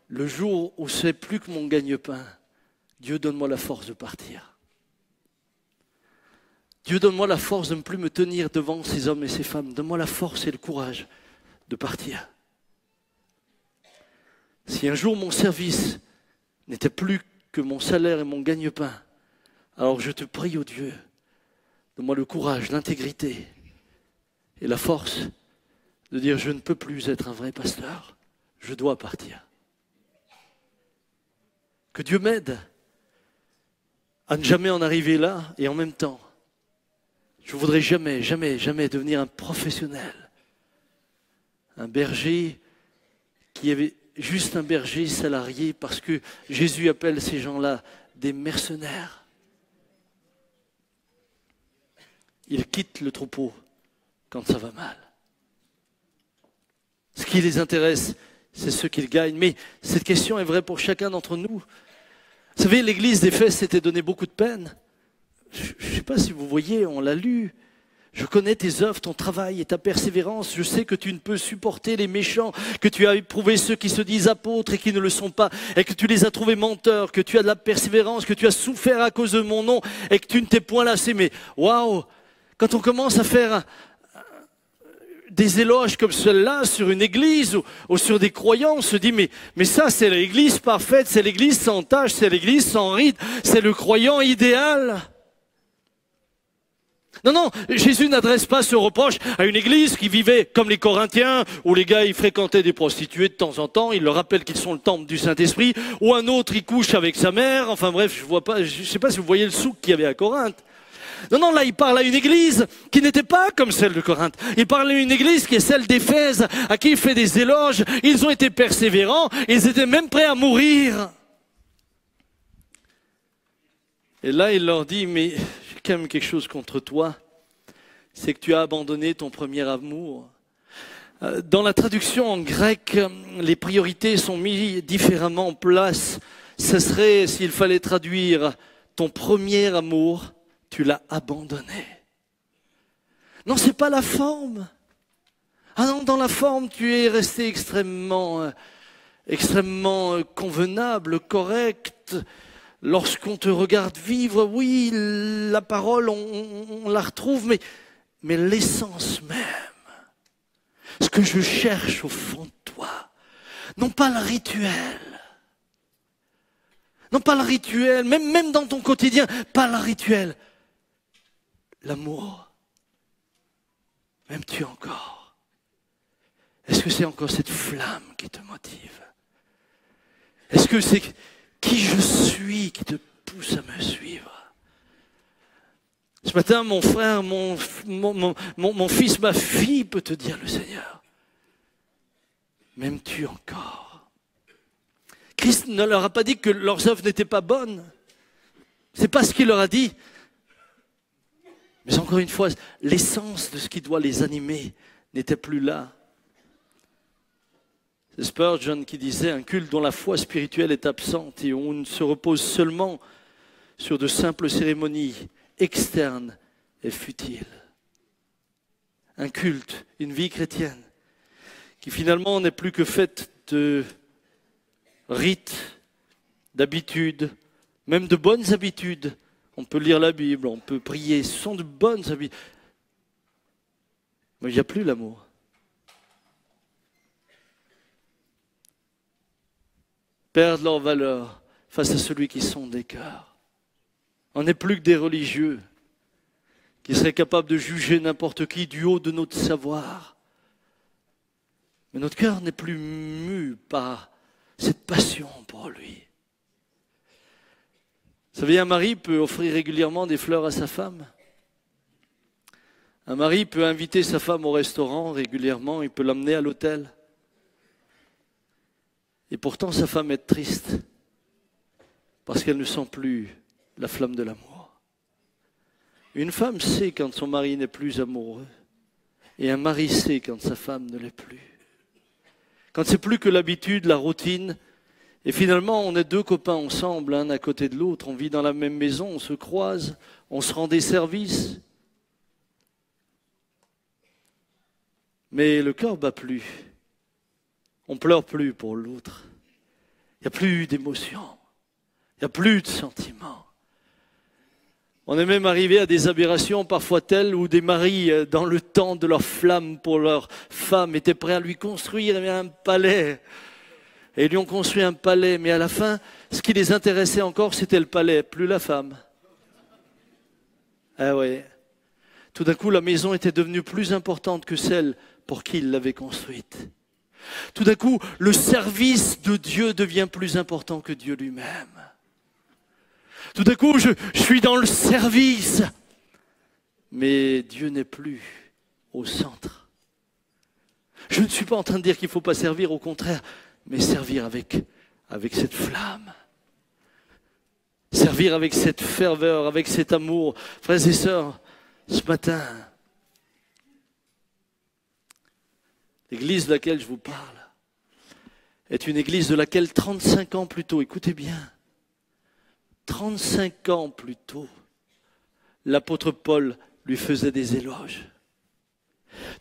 Le jour où c'est plus que mon gagne-pain, Dieu donne-moi la force de partir. Dieu donne-moi la force de ne plus me tenir devant ces hommes et ces femmes. Donne-moi la force et le courage de partir. Si un jour mon service n'était plus que mon salaire et mon gagne-pain, alors je te prie, ô Dieu, donne-moi le courage, l'intégrité et la force de dire je ne peux plus être un vrai pasteur, je dois partir. Que Dieu m'aide à ne jamais en arriver là et en même temps, je ne voudrais jamais, jamais, jamais devenir un professionnel, un berger qui avait juste un berger salarié parce que Jésus appelle ces gens-là des mercenaires. Ils quittent le troupeau quand ça va mal. Ce qui les intéresse, c'est ce qu'ils gagnent. Mais cette question est vraie pour chacun d'entre nous. Vous savez, l'église d'Éphèse s'était donné beaucoup de peine. Je ne sais pas si vous voyez, on l'a lu. Je connais tes œuvres, ton travail et ta persévérance. Je sais que tu ne peux supporter les méchants, que tu as éprouvé ceux qui se disent apôtres et qui ne le sont pas, et que tu les as trouvés menteurs, que tu as de la persévérance, que tu as souffert à cause de mon nom et que tu ne t'es point lassé. Mais waouh, quand on commence à faire des éloges comme celle-là sur une église ou sur des croyants, on se dit mais ça c'est l'église parfaite, c'est l'église sans tache, c'est l'église sans ride, c'est le croyant idéal. Non, non, Jésus n'adresse pas ce reproche à une église qui vivait comme les Corinthiens, où les gars, ils fréquentaient des prostituées de temps en temps, il leur rappelle qu'ils sont le temple du Saint-Esprit, ou un autre, il couche avec sa mère, enfin bref, je sais pas si vous voyez le souk qu'il y avait à Corinthe. Non, non, là, il parle à une église qui n'était pas comme celle de Corinthe. Il parle à une église qui est celle d'Éphèse, à qui il fait des éloges. Ils ont été persévérants, ils étaient même prêts à mourir. Et là, il leur dit, mais j'ai quand même quelque chose contre toi, c'est que tu as abandonné ton premier amour. Dans la traduction en grec, les priorités sont mises différemment en place. Ce serait, s'il fallait traduire, ton premier amour, tu l'as abandonné. Non, c'est pas la forme. Ah non, dans la forme, tu es resté extrêmement convenable, correct. Lorsqu'on te regarde vivre, oui, la parole, on la retrouve, mais l'essence même, ce que je cherche au fond de toi, non pas le rituel, même dans ton quotidien, pas le rituel, l'amour, m'aimes-tu encore? Est-ce que c'est encore cette flamme qui te motive? Est-ce que c'est qui je suis qui te pousse à me suivre? Ce matin, mon frère, mon fils, ma fille peut te dire le Seigneur. M'aimes-tu encore? Christ ne leur a pas dit que leurs œuvres n'étaient pas bonnes. C'est pas ce qu'il leur a dit. Mais encore une fois, l'essence de ce qui doit les animer n'était plus là. C'est Spurgeon qui disait un culte dont la foi spirituelle est absente et où on se repose seulement sur de simples cérémonies externes et futiles. Un culte, une vie chrétienne qui finalement n'est plus que faite de rites, d'habitudes, même de bonnes habitudes. On peut lire la Bible, on peut prier, ce sont de bonnes habitudes. Mais il n'y a plus l'amour. Perdent leur valeur face à celui qui sonde des cœurs. On n'est plus que des religieux qui seraient capables de juger n'importe qui du haut de notre savoir. Mais notre cœur n'est plus mu par cette passion pour lui. Vous savez, un mari peut offrir régulièrement des fleurs à sa femme. Un mari peut inviter sa femme au restaurant régulièrement, il peut l'emmener à l'hôtel. Et pourtant, sa femme est triste parce qu'elle ne sent plus la flamme de l'amour. Une femme sait quand son mari n'est plus amoureux et un mari sait quand sa femme ne l'est plus. Quand c'est plus que l'habitude, la routine, et finalement on est deux copains ensemble, l'un à côté de l'autre, on vit dans la même maison, on se croise, on se rend des services. Mais le cœur bat plus. On pleure plus pour l'autre. Il n'y a plus d'émotion. Il n'y a plus de sentiments. On est même arrivé à des aberrations parfois telles où des maris, dans le temps de leur flamme pour leur femme, étaient prêts à lui construire un palais. Et ils lui ont construit un palais. Mais à la fin, ce qui les intéressait encore, c'était le palais, plus la femme. Ah ouais. Tout d'un coup, la maison était devenue plus importante que celle pour qui il l'avait construite. Tout d'un coup, le service de Dieu devient plus important que Dieu lui-même. Tout d'un coup, je suis dans le service, mais Dieu n'est plus au centre. Je ne suis pas en train de dire qu'il ne faut pas servir, au contraire, mais servir avec cette flamme. Servir avec cette ferveur, avec cet amour. Frères et sœurs, ce matin, l'église de laquelle je vous parle est une église de laquelle 35 ans plus tôt, écoutez bien, 35 ans plus tôt, l'apôtre Paul lui faisait des éloges.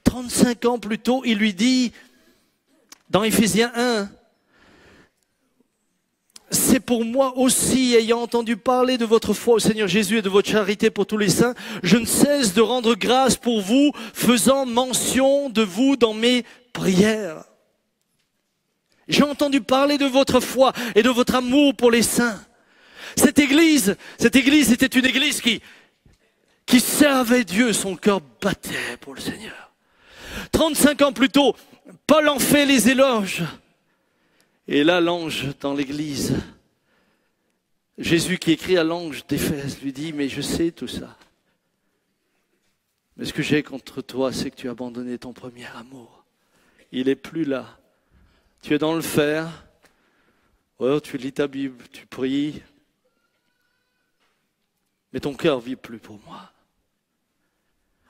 35 ans plus tôt, il lui dit, dans Éphésiens 1, « C'est pour moi aussi, ayant entendu parler de votre foi au Seigneur Jésus et de votre charité pour tous les saints, je ne cesse de rendre grâce pour vous, faisant mention de vous dans mes prières. J'ai entendu parler de votre foi et de votre amour pour les saints. » Cette église était une église qui qui servait Dieu, son cœur battait pour le Seigneur. 35 ans plus tôt, Paul en fait les éloges. Et là, l'ange dans l'église, Jésus qui écrit à l'ange d'Éphèse, lui dit, mais je sais tout ça. Mais ce que j'ai contre toi, c'est que tu as abandonné ton premier amour. Il n'est plus là. Tu es dans le fer. Oh, tu lis ta Bible, tu pries. Mais ton cœur ne vit plus pour moi.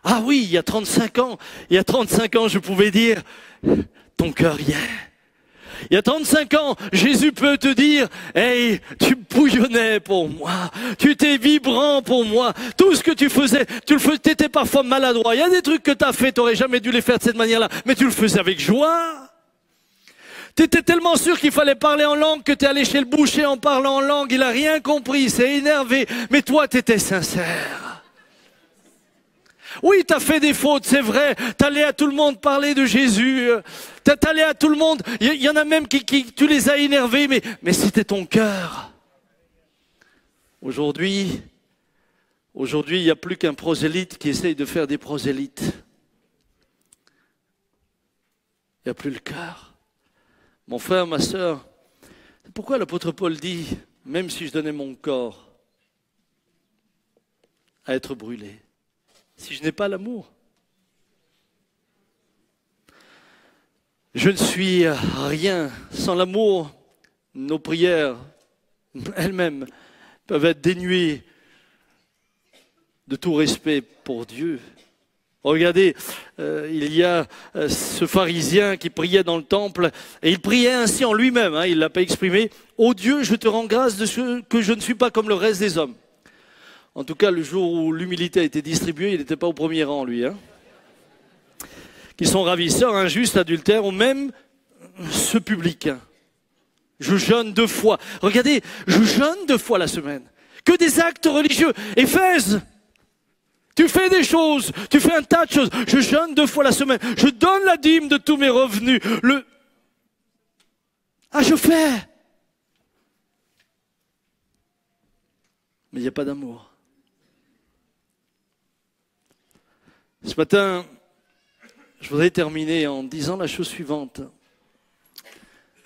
Ah oui, il y a 35 ans, je pouvais dire, ton cœur y est. Il y a 35 ans, Jésus peut te dire, hey, tu bouillonnais pour moi, tu étais vibrant pour moi, tout ce que tu faisais, tu étais parfois maladroit. Il y a des trucs que tu as fait, tu n'aurais jamais dû les faire de cette manière-là, mais tu le faisais avec joie. Tu étais tellement sûr qu'il fallait parler en langue que tu es allé chez le boucher en parlant en langue, il n'a rien compris, il s'est énervé, mais toi tu étais sincère. Oui, tu as fait des fautes, c'est vrai. Tu allais à tout le monde parler de Jésus. Tu allais à tout le monde. Il y en a même qui tu les as énervés, mais c'était ton cœur. Aujourd'hui, il n'y a plus qu'un prosélyte qui essaye de faire des prosélytes. Il n'y a plus le cœur. Mon frère, ma sœur, c'est pourquoi l'apôtre Paul dit, même si je donnais mon corps à être brûlé, si je n'ai pas l'amour, je ne suis rien. Sans l'amour, nos prières elles-mêmes peuvent être dénuées de tout respect pour Dieu. Regardez, il y a ce pharisien qui priait dans le temple, et il priait ainsi en lui-même, il ne l'a pas exprimé. « Ô Dieu, je te rends grâce de ce que je ne suis pas comme le reste des hommes. » En tout cas, le jour où l'humilité a été distribuée, il n'était pas au premier rang, lui. Qui sont ravisseurs, injustes, adultères, ou même ce publicain. Je jeûne 2 fois. Regardez, je jeûne 2 fois la semaine. Que des actes religieux. Éphèse, tu fais des choses, tu fais un tas de choses. Je jeûne 2 fois la semaine. Je donne la dîme de tous mes revenus. Je fais. Mais il n'y a pas d'amour. Ce matin, je voudrais terminer en disant la chose suivante.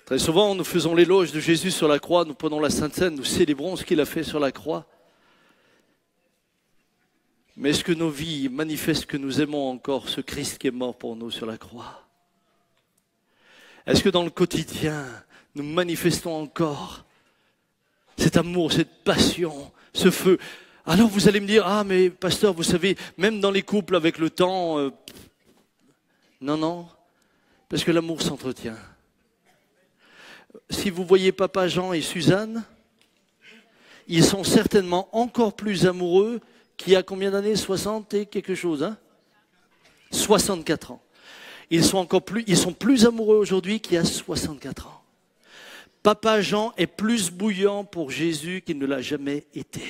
Très souvent, nous faisons l'éloge de Jésus sur la croix, nous prenons la Sainte Seine, nous célébrons ce qu'il a fait sur la croix. Mais est-ce que nos vies manifestent que nous aimons encore ce Christ qui est mort pour nous sur la croix? Est-ce que dans le quotidien, nous manifestons encore cet amour, cette passion, ce feu? Alors vous allez me dire, ah mais pasteur, vous savez, même dans les couples avec le temps, non, parce que l'amour s'entretient. Si vous voyez papa Jean et Suzanne, ils sont certainement encore plus amoureux qu'il y a combien d'années? 60 et quelque chose, 64 ans. Ils sont plus amoureux aujourd'hui qu'il y a 64 ans. Papa Jean est plus bouillant pour Jésus qu'il ne l'a jamais été.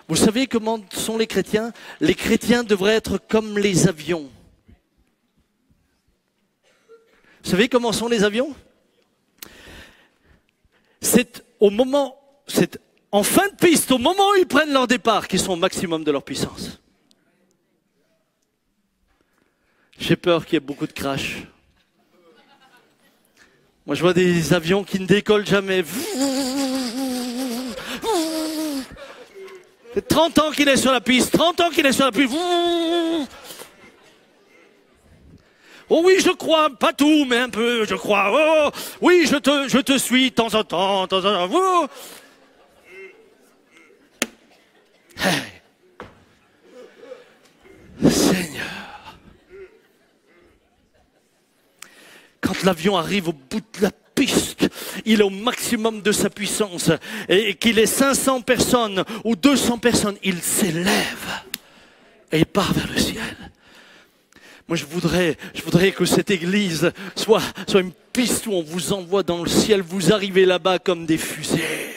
Vous savez comment sont les chrétiens? Les chrétiens devraient être comme les avions. Vous savez comment sont les avions? C'est en fin de piste, au moment où ils prennent leur départ, qu'ils sont au maximum de leur puissance. J'ai peur qu'il y ait beaucoup de crash. Moi, je vois des avions qui ne décollent jamais. C'est 30 ans qu'il est sur la piste, 30 ans qu'il est sur la piste. Oh oui, je crois, pas tout, mais un peu, je crois. Oh, oui, je te suis de temps en temps, Oh. Hey. Seigneur. Quand l'avion arrive au bout de la piste, il est au maximum de sa puissance, et qu'il ait 500 personnes ou 200 personnes, il s'élève et il part vers le ciel. Moi, je voudrais que cette église soit une piste où on vous envoie dans le ciel, vous arrivez là-bas comme des fusées.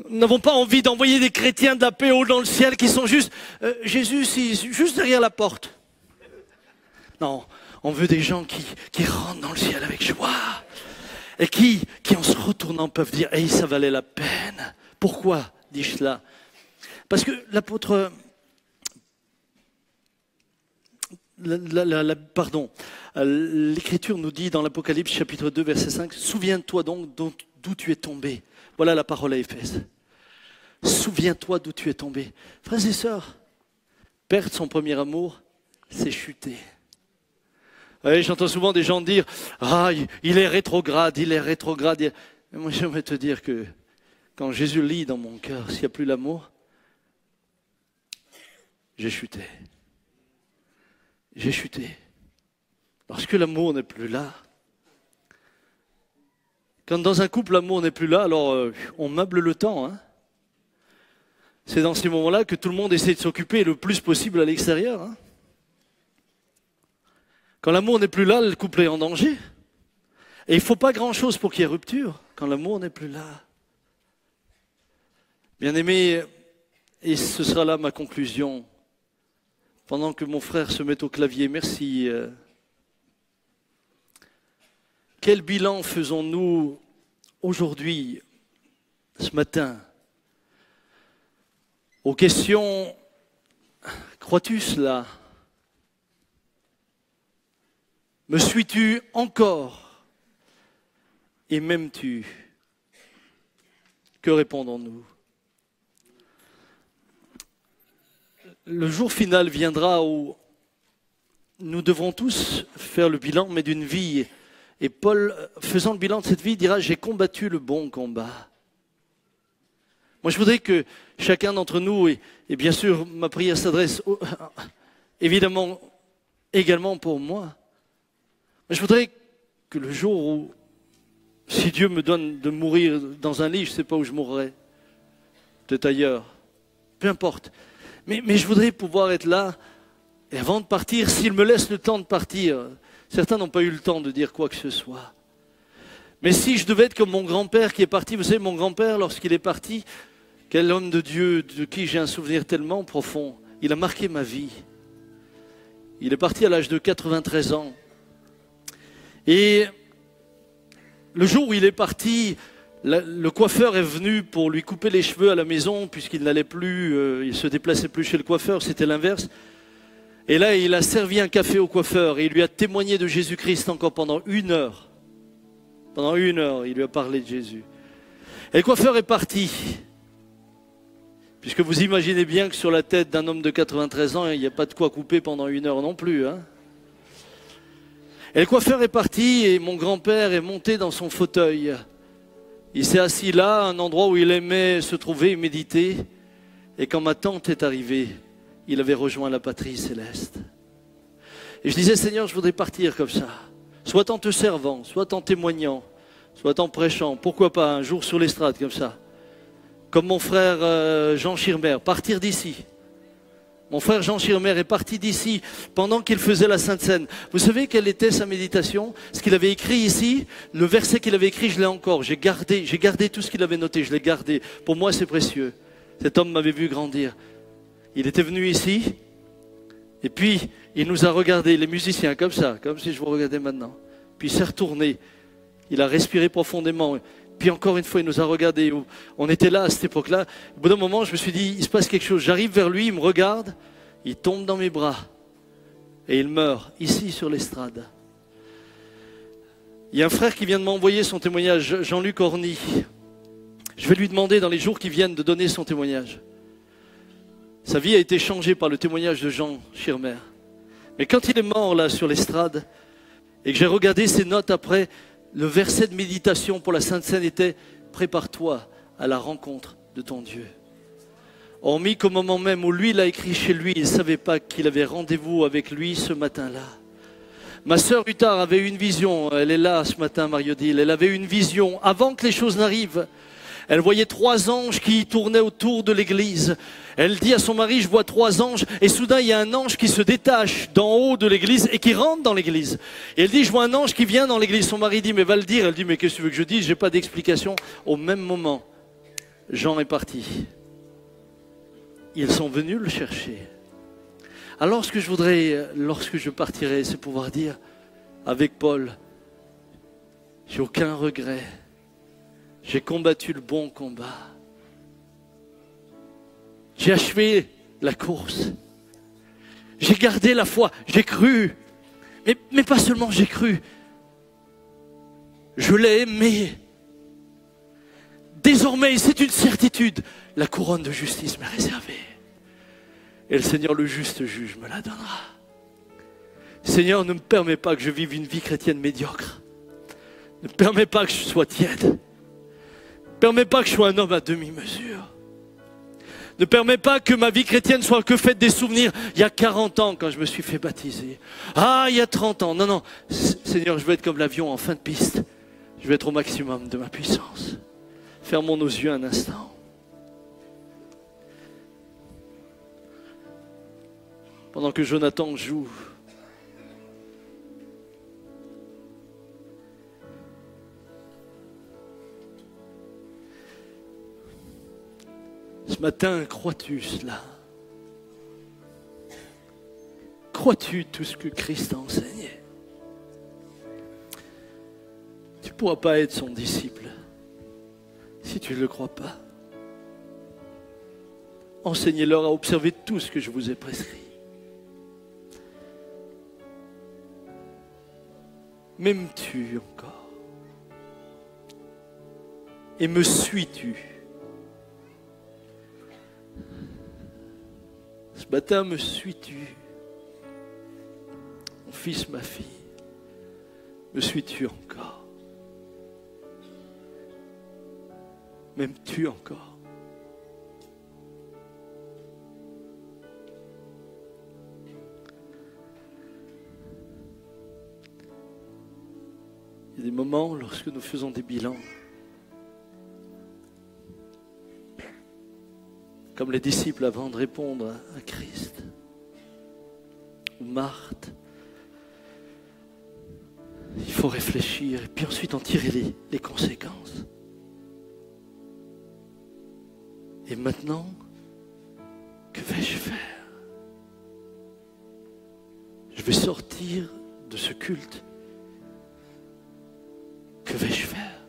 Nous n'avons pas envie d'envoyer des chrétiens de la PO dans le ciel qui sont juste, Jésus, juste derrière la porte. Non, on veut des gens qui rentrent dans le ciel avec joie. et qui en se retournant peuvent dire « Hey, ça valait la peine ». Pourquoi dis-je cela? Parce que l'apôtre... l'Écriture nous dit dans l'Apocalypse chapitre 2 verset 5 « Souviens-toi donc d'où tu es tombé ». Voilà la parole à Éphèse. Souviens-toi d'où tu es tombé. Frères et sœurs, perdre son premier amour, c'est chuter. Oui, j'entends souvent des gens dire « Ah, il est rétrograde, il est rétrograde ». Mais moi, j'aimerais te dire que quand Jésus lit dans mon cœur, s'il n'y a plus l'amour, j'ai chuté. J'ai chuté. Lorsque l'amour n'est plus là, quand dans un couple l'amour n'est plus là, alors on meuble le temps. Hein. C'est dans ces moments-là que tout le monde essaie de s'occuper le plus possible à l'extérieur. Hein. Quand l'amour n'est plus là, le couple est en danger. Et il ne faut pas grand-chose pour qu'il y ait rupture, quand l'amour n'est plus là. Bien-aimés, et ce sera là ma conclusion, pendant que mon frère se met au clavier, merci. Quel bilan faisons-nous aujourd'hui, ce matin, aux questions « Crois-tu cela ? Me suis-tu encore ? Et m'aimes-tu » Que répondons-nous ? Le jour final viendra où nous devrons tous faire le bilan, mais d'une vie. Et Paul, faisant le bilan de cette vie, dira « J'ai combattu le bon combat ». Moi, je voudrais que chacun d'entre nous, et bien sûr, ma prière s'adresse évidemment également pour moi, mais je voudrais que le jour où, si Dieu me donne de mourir dans un lit, je ne sais pas où je mourrai, peut-être ailleurs, peu importe, mais je voudrais pouvoir être là, et avant de partir, s'il me laisse le temps de partir, certains n'ont pas eu le temps de dire quoi que ce soit. Mais si je devais être comme mon grand-père qui est parti, vous savez, mon grand-père, lorsqu'il est parti, quel homme de Dieu, de qui j'ai un souvenir tellement profond, il a marqué ma vie. Il est parti à l'âge de 93 ans. Et le jour où il est parti, le coiffeur est venu pour lui couper les cheveux à la maison, puisqu'il n'allait plus, il ne se déplaçait plus chez le coiffeur, c'était l'inverse. Et là, il a servi un café au coiffeur et il lui a témoigné de Jésus-Christ encore pendant 1 heure. Pendant 1 heure, il lui a parlé de Jésus. Et le coiffeur est parti. Puisque vous imaginez bien que sur la tête d'un homme de 93 ans, il n'y a pas de quoi couper pendant 1 heure non plus. Hein. Et le coiffeur est parti et mon grand-père est monté dans son fauteuil. Il s'est assis là, à un endroit où il aimait se trouver et méditer. Et quand ma tante est arrivée, il avait rejoint la patrie céleste. Et je disais, Seigneur, je voudrais partir comme ça. Soit en te servant, soit en témoignant, soit en prêchant. Pourquoi pas un jour sur l'estrade comme ça. Comme mon frère Jean Schirmer, partir d'ici. Mon frère Jean Schirmer est parti d'ici pendant qu'il faisait la Sainte Seine. Vous savez quelle était sa méditation? Ce qu'il avait écrit ici, le verset qu'il avait écrit, je l'ai encore. J'ai gardé tout ce qu'il avait noté, je l'ai gardé. Pour moi, c'est précieux. Cet homme m'avait vu grandir. Il était venu ici, et puis il nous a regardés, les musiciens, comme ça, comme si je vous regardais maintenant. Puis il s'est retourné, il a respiré profondément. Puis encore une fois, il nous a regardés. On était là à cette époque-là. Au bout d'un moment, je me suis dit, il se passe quelque chose. J'arrive vers lui, il me regarde, il tombe dans mes bras. Et il meurt, ici sur l'estrade. Il y a un frère qui vient de m'envoyer son témoignage, Jean-Luc Orny. Je vais lui demander dans les jours qui viennent de donner son témoignage. Sa vie a été changée par le témoignage de Jean Schirmer. Mais quand il est mort là sur l'estrade, et que j'ai regardé ses notes après, le verset de méditation pour la Sainte Seine était « Prépare-toi à la rencontre de ton Dieu ». Hormis qu'au moment même où lui l'a écrit chez lui, il ne savait pas qu'il avait rendez-vous avec lui ce matin-là. Ma sœur Huttard avait eu une vision, elle est là ce matin, Marie-Odile, elle avait eu une vision avant que les choses n'arrivent. Elle voyait 3 anges qui tournaient autour de l'église. Elle dit à son mari, je vois 3 anges, et soudain il y a un ange qui se détache d'en haut de l'église et qui rentre dans l'église. Et elle dit, je vois un ange qui vient dans l'église. Son mari dit, mais va le dire. Elle dit, mais qu'est-ce que tu veux que je dise? Je n'ai pas d'explication. Au même moment, Jean est parti. Ils sont venus le chercher. Alors ce que je voudrais, lorsque je partirai, c'est pouvoir dire avec Paul, J'ai aucun regret. J'ai combattu le bon combat. J'ai achevé la course. J'ai gardé la foi. J'ai cru. Mais pas seulement j'ai cru. Je l'ai aimé. Désormais, c'est une certitude. La couronne de justice m'est réservée. Et le Seigneur, le juste juge, me la donnera. Seigneur, ne me permets pas que je vive une vie chrétienne médiocre. Ne permets pas que je sois tiède. Ne permets pas que je sois un homme à demi-mesure. Ne permets pas que ma vie chrétienne soit que faite des souvenirs. Il y a 40 ans quand je me suis fait baptiser. Ah, il y a 30 ans. Non, non. Seigneur, je veux être comme l'avion en fin de piste. Je veux être au maximum de ma puissance. Fermons nos yeux un instant. Pendant que Jonathan joue, ce matin, crois-tu cela? Crois-tu tout ce que Christ a enseigné? Tu ne pourras pas être son disciple si tu ne le crois pas. Enseignez-leur à observer tout ce que je vous ai prescrit. M'aimes-tu encore? Et me suis-tu? Ce matin, me suis-tu? Mon fils, ma fille, me suis-tu encore? M'aimes-tu encore? Il y a des moments lorsque nous faisons des bilans, comme les disciples avant de répondre à Christ, ou Marthe, il faut réfléchir et puis ensuite en tirer les conséquences. Et maintenant, que vais-je faire? Je vais sortir de ce culte. Que vais-je faire?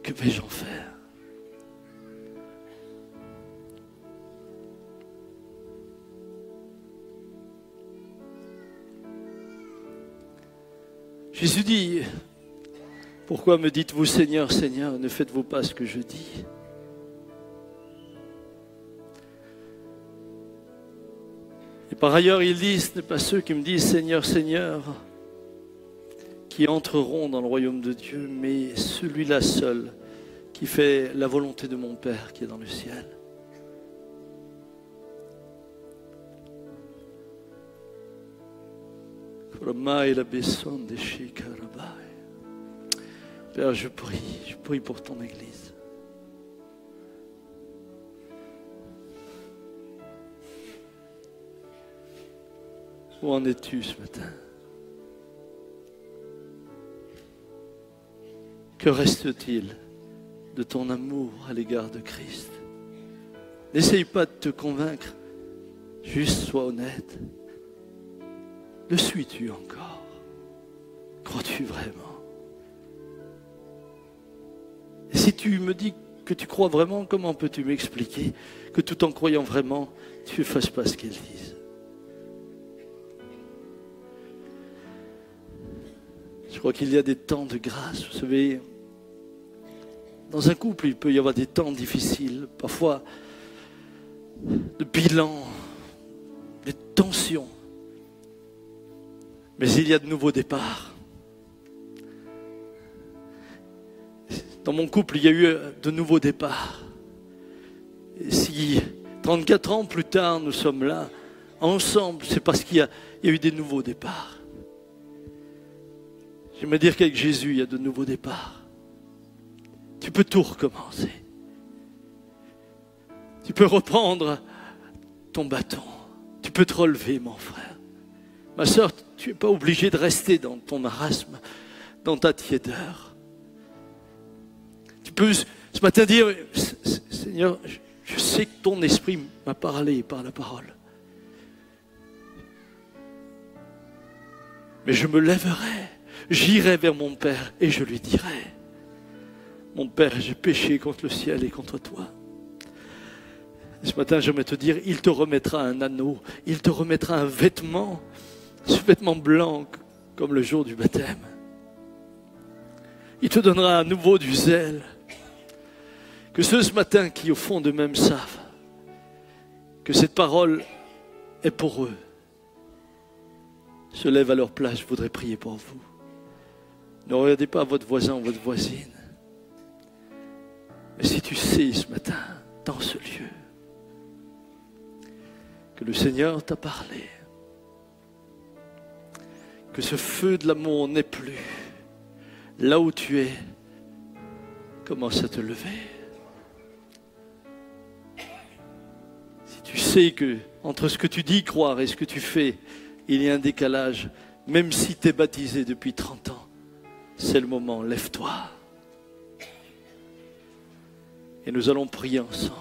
Que vais-je en faire? Jésus dit, pourquoi me dites-vous Seigneur, Seigneur, ne faites-vous pas ce que je dis? Et par ailleurs, il dit, ce n'est pas ceux qui me disent Seigneur, Seigneur, qui entreront dans le royaume de Dieu, mais celui-là seul qui fait la volonté de mon Père qui est dans le ciel. Père, je prie pour ton Église. Où en es-tu ce matin? Que reste-t-il de ton amour à l'égard de Christ? N'essaye pas de te convaincre, juste sois honnête. Le suis-tu encore? Crois-tu vraiment? Et si tu me dis que tu crois vraiment, comment peux-tu m'expliquer que tout en croyant vraiment, tu ne fasses pas ce qu'ils disent? Je crois qu'il y a des temps de grâce. Vous savez, dans un couple, il peut y avoir des temps difficiles, parfois de bilan, des tensions. Mais il y a de nouveaux départs. Dans mon couple, il y a eu de nouveaux départs. Et si 34 ans plus tard, nous sommes là, ensemble, c'est parce qu'il y a eu des nouveaux départs. J'aimerais dire qu'avec Jésus, il y a de nouveaux départs. Tu peux tout recommencer. Tu peux reprendre ton bâton. Tu peux te relever, mon frère. Ma sœur, tu n'es pas obligé de rester dans ton marasme, dans ta tiédeur. Tu peux ce matin dire, Seigneur, je sais que ton esprit m'a parlé par la parole. Mais je me lèverai, j'irai vers mon Père et je lui dirai, mon Père, j'ai péché contre le ciel et contre toi. Et ce matin, j'aimerais te dire, il te remettra un anneau, il te remettra un vêtement, ce vêtement blanc comme le jour du baptême. Il te donnera à nouveau du zèle. Que ceux ce matin qui au fond d'eux-mêmes savent que cette parole est pour eux, se lèvent à leur place, je voudrais prier pour vous. Ne regardez pas votre voisin ou votre voisine. Mais si tu sais ce matin, dans ce lieu, que le Seigneur t'a parlé, que ce feu de l'amour n'est plus, là où tu es, commence à te lever. Si tu sais que entre ce que tu dis croire et ce que tu fais, il y a un décalage, même si tu es baptisé depuis 30 ans, c'est le moment, lève-toi. Et nous allons prier ensemble.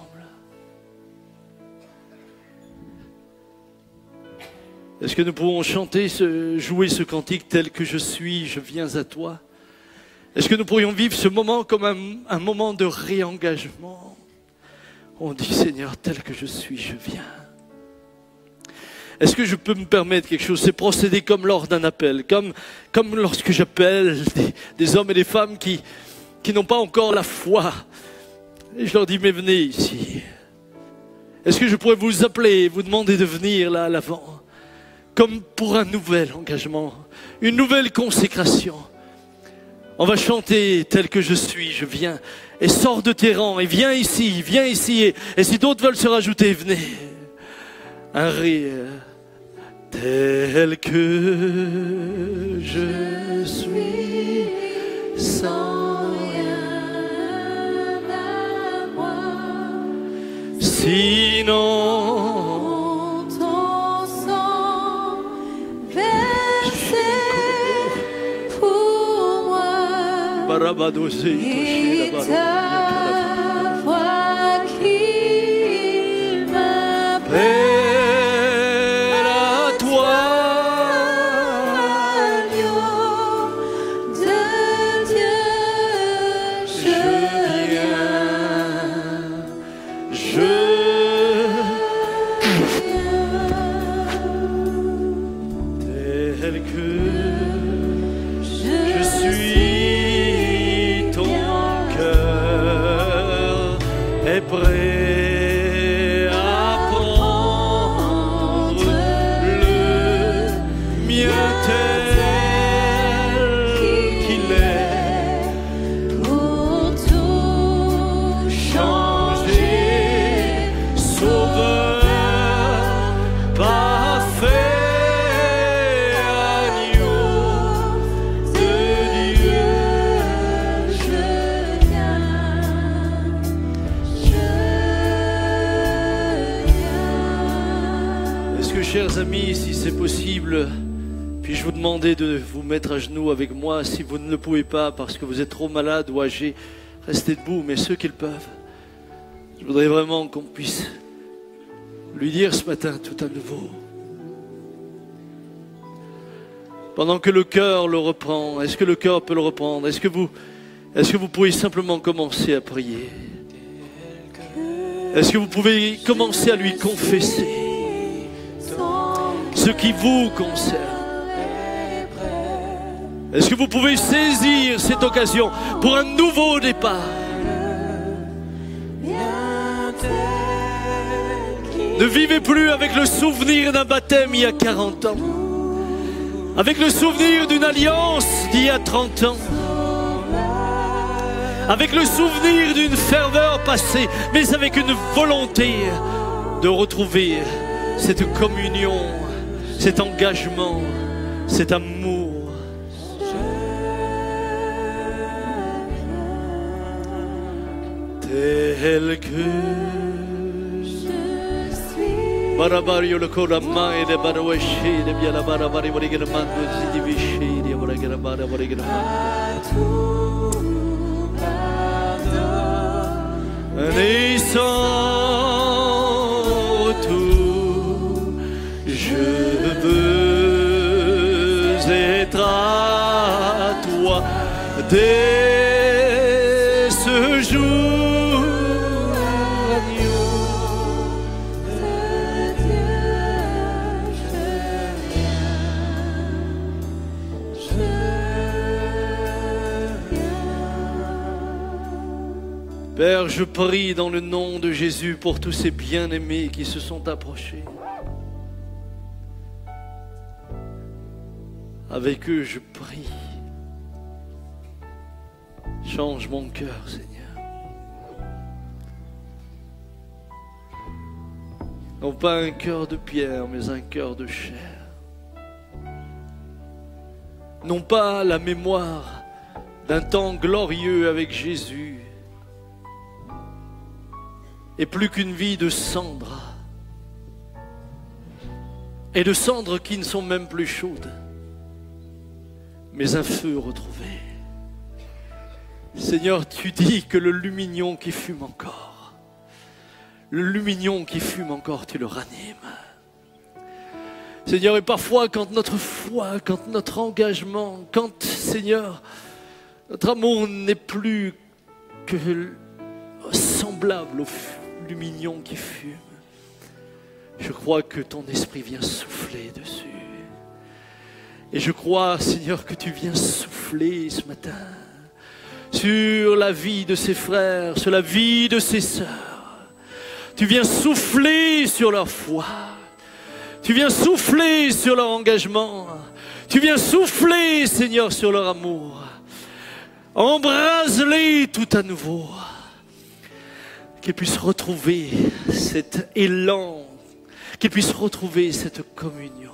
Est-ce que nous pouvons chanter, jouer ce cantique tel que je suis, je viens à toi? Est-ce que nous pourrions vivre ce moment comme un moment de réengagement? On dit, Seigneur, tel que je suis, je viens. Est-ce que je peux me permettre quelque chose? C'est procéder comme lors d'un appel, comme lorsque j'appelle des hommes et des femmes qui n'ont pas encore la foi. Et je leur dis, mais venez ici. Est-ce que je pourrais vous appeler et vous demander de venir là à l'avant? Comme pour un nouvel engagement, une nouvelle consécration. On va chanter tel que je suis, je viens. Et sors de tes rangs et viens ici, viens ici. Et si d'autres veulent se rajouter, venez. Un rire. Tel que je suis, sans rien à moi. Sinon, ton sang versé pour moi. Et ta voix qui m'appelle. Prêt à prendre le mien tel qu'il est, pour tout changer, sauveur, parfait, agneau de Dieu, je viens. Chers amis, si c'est possible, puis-je vous demander de vous mettre à genoux avec moi si vous ne le pouvez pas parce que vous êtes trop malade ou âgé, restez debout, mais ceux qui le peuvent. Je voudrais vraiment qu'on puisse lui dire ce matin tout à nouveau. Pendant que le cœur le reprend, est-ce que le cœur peut le reprendre? Est-ce que vous pouvez simplement commencer à prier? Est-ce que vous pouvez commencer à lui confesser ce qui vous concerne? Est-ce que vous pouvez saisir cette occasion pour un nouveau départ? Ne vivez plus avec le souvenir d'un baptême il y a 40 ans, avec le souvenir d'une alliance d'il y a 30 ans, avec le souvenir d'une ferveur passée, mais avec une volonté de retrouver cette communion, cet engagement, cet amour. Tel que Je suis Barabario le corama et le barawashi, le bien la barabari, vorigamando, zidivishi, le vorigamada, vorigamada. tout pardonne. Et sans tout, je veux être à toi dès ce jour, agneau de Dieu, je viens. Père, je prie dans le nom de Jésus pour tous ces bien-aimés qui se sont approchés. Avec eux, je prie. Change mon cœur, Seigneur. Non pas un cœur de pierre, mais un cœur de chair. Non pas la mémoire d'un temps glorieux avec Jésus, et plus qu'une vie de cendres, et de cendres qui ne sont même plus chaudes, mais un feu retrouvé. Seigneur, tu dis que le lumignon qui fume encore, le lumignon qui fume encore, tu le ranimes. Seigneur, et parfois quand notre foi, quand notre engagement, quand, Seigneur, notre amour n'est plus que semblable au lumignon qui fume, je crois que ton esprit vient souffler dessus. Et je crois, Seigneur, que tu viens souffler ce matin sur la vie de ses frères, sur la vie de ses sœurs. Tu viens souffler sur leur foi. Tu viens souffler sur leur engagement. Tu viens souffler, Seigneur, sur leur amour. Embrase-les tout à nouveau. Qu'ils puissent retrouver cet élan, qu'ils puissent retrouver cette communion.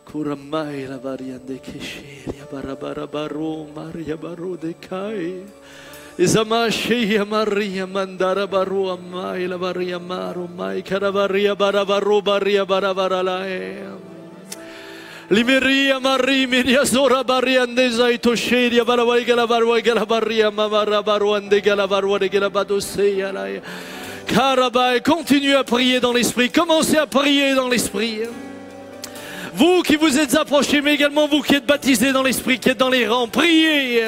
Kuramai la variante kesheria barabarabaro Maria baro de kai Izamashi Maria mandara baro amai la varia maro mai karavaria barabaro baria barabaralae Limeria Maria Miria Zora Bariande Zaito Sheria Barawai Galavarwa Galabaria Mamara Baruande Galavarwa de Galabadosea Lai Karabai, continue à prier dans l'esprit, commencez à prier dans l'esprit. Vous qui vous êtes approchés, mais également vous qui êtes baptisés dans l'esprit, qui êtes dans les rangs, priez.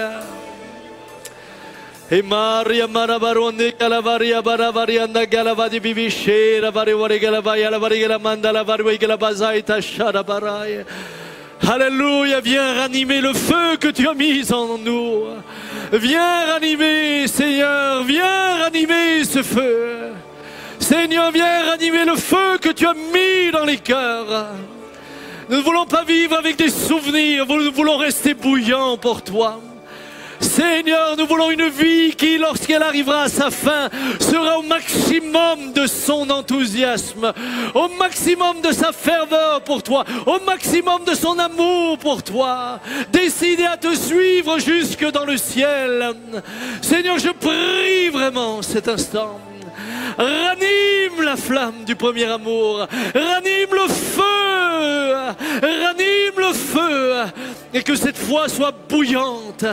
Et Maria Marabaronde Galavaria Baravarianda Galavadi Bivishe, Ravariwari Galavaya, Lavari Galamanda, Lavari Galabazaita Sharabarai. Alléluia, viens ranimer le feu que tu as mis en nous. Viens ranimer, Seigneur, viens ranimer ce feu. Seigneur, viens ranimer le feu que tu as mis dans les cœurs. Nous ne voulons pas vivre avec des souvenirs, nous voulons rester bouillants pour toi. Seigneur, nous voulons une vie qui, lorsqu'elle arrivera à sa fin, sera au maximum de son enthousiasme, au maximum de sa ferveur pour toi, au maximum de son amour pour toi, décidé à te suivre jusque dans le ciel. Seigneur, je prie vraiment cet instant. Ranime la flamme du premier amour, ranime le feu, et que cette foi soit bouillante.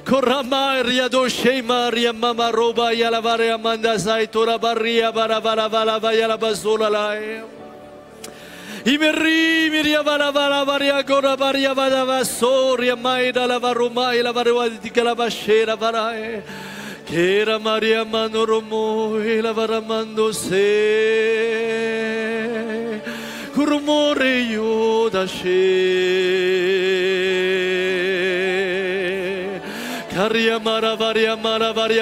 Koramaria doshe Maria mama roba yala vare amanda zaitora barria baravala vala vaya la bazola la. Imeri miria vala vala varia gora varia vala vasoria maida la varoma e la varua di calabashera varae. Kera Maria manoromo e la varamando se. Kurumore yo dashe. Karia maravaria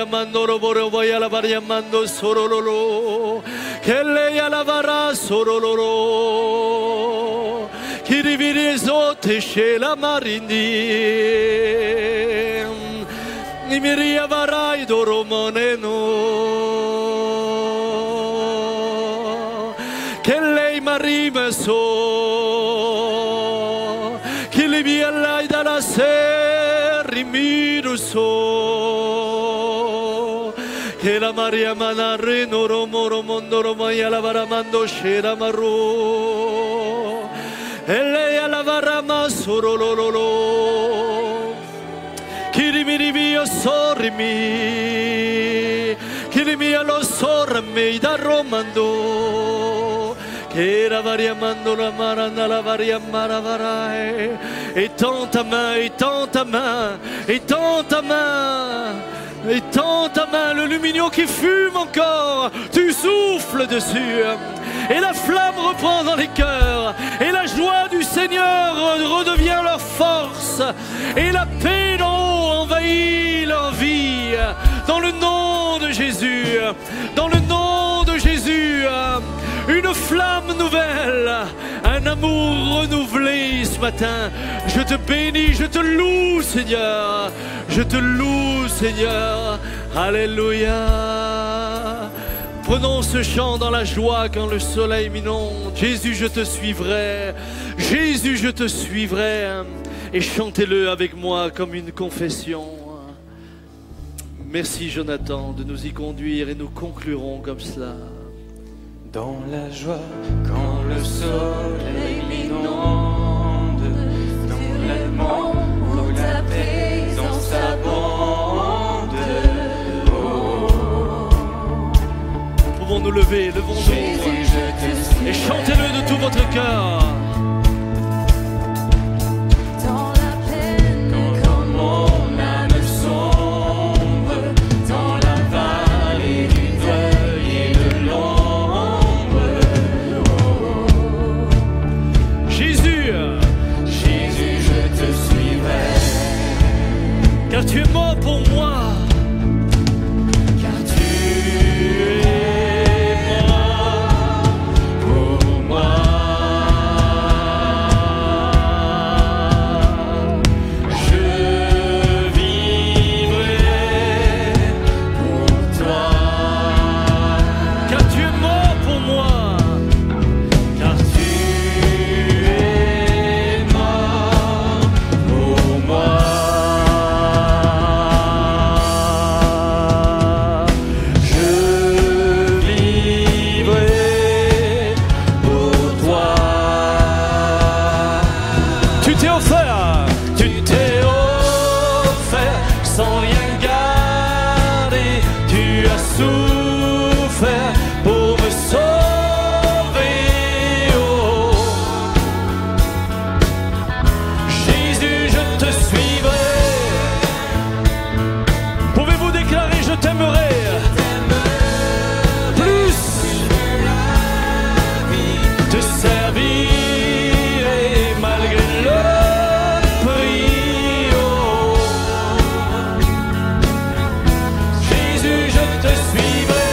mandoro boro voya la varia mando sorololo. Kelle ya la vara sorololo. Kiriviri zote she la marindi. Nimiria varai doromoneno. Che lei marime so. Che li via lei dalla sera miru so. Che la Maria manarre noro moro mondoro moia la varamando scera marro. E lei alla varama sorololo. Kirimiri sorrimi, Kirimi lo sorrimi da romando, Étends ta main, étends ta main, étends ta main, étends ta main, le lumignon qui fume encore, tu souffles dessus. Et la flamme reprend dans les cœurs, et la joie du Seigneur redevient leur force, et la paix d'en haut envahit leur vie. Dans le nom de Jésus, dans le nom de Jésus, une flamme nouvelle, un amour renouvelé ce matin. Je te bénis, je te loue Seigneur, je te loue Seigneur. Alléluia. Prenons ce chant dans la joie quand le soleil m'inonde. Jésus, je te suivrai, Jésus, je te suivrai. Et chantez-le avec moi comme une confession. Merci Jonathan de nous y conduire et nous conclurons comme cela. Dans la joie, quand le soleil m'inonde, dans l'amour où ta présence abonde. Nous pouvons nous lever, levons-nous et chantez-le de tout votre cœur. Dans la peine, Quand mon âme sombre, dans la vallée du deuil et de l'ombre. Jésus, Jésus, je te suivrai, car tu es mort pour moi. car tu es mort pour moi. Je vivrai pour toi, Car tu es mort pour moi. car tu es mort pour moi. Je vivrai pour toi. Tu t'es offert. Tu t'es offert sans rien garder. Tu as souffert pour me sauver. Oh. Jésus, je te suivrai. Pouvez-vous déclarer je t'aimerai plus Te servirai malgré le prix. Oh. Jésus, je te suivrai.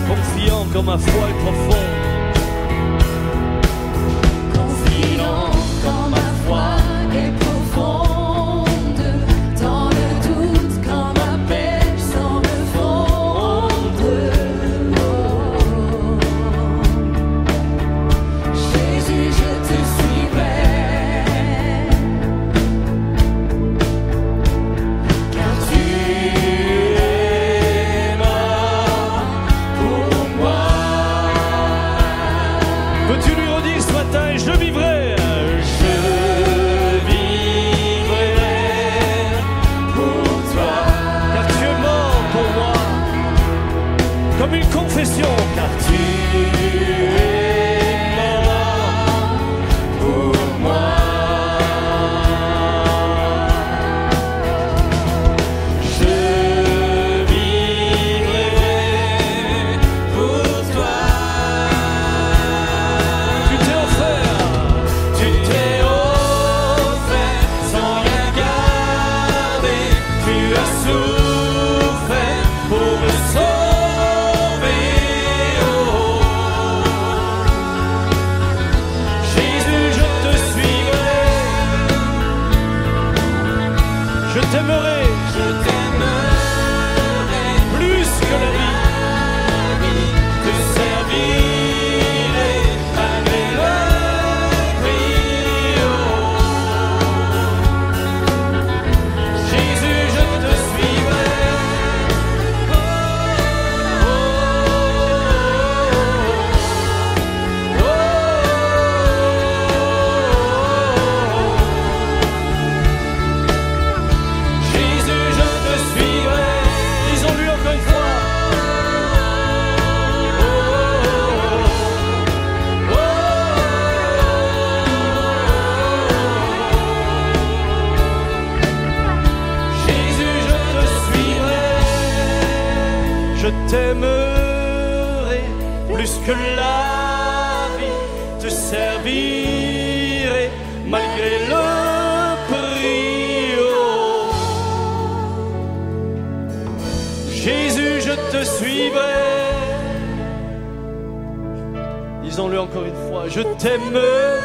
confiant quand ma foi est profonde. confiant quand ma foi est profonde. Dans le doute, quand ma paix semble fondre. Jésus, je te suivrai, car tu es mort pour moi. Peux-tu lui redire ce matin et je vivrai. Je vivrai pour toi, Car tu es mort pour moi. Comme une confession. car tu es mort pour moi. Je vivrai pour toi. Tu t'es offert. Tu t'es offert sans rien garder. Tu as souffert pour me sauver. Oh. malgré le prix. Oh. Jésus, je te suivrai. Disons-le encore une fois, je t'aimerai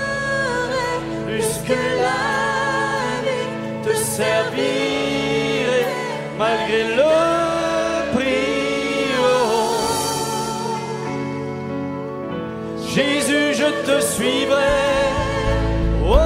plus que la vie, te servirai malgré le prix. Oh. Jésus, je te suivrai. Oh.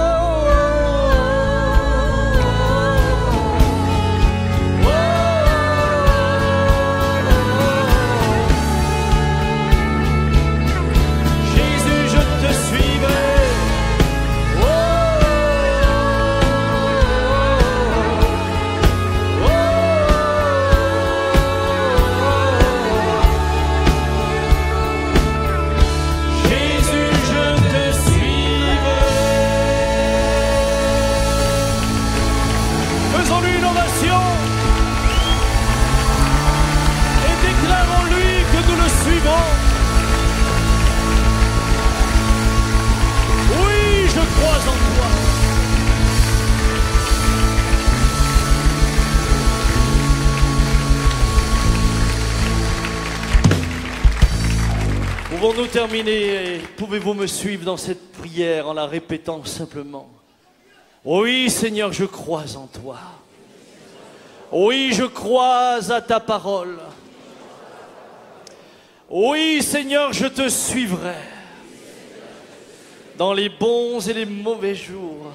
Pouvons-nous terminer? Pouvez-vous me suivre dans cette prière en la répétant simplement? Oui, Seigneur, je crois en toi. Oui, je crois à ta parole. Oui, Seigneur, je te suivrai dans les bons et les mauvais jours.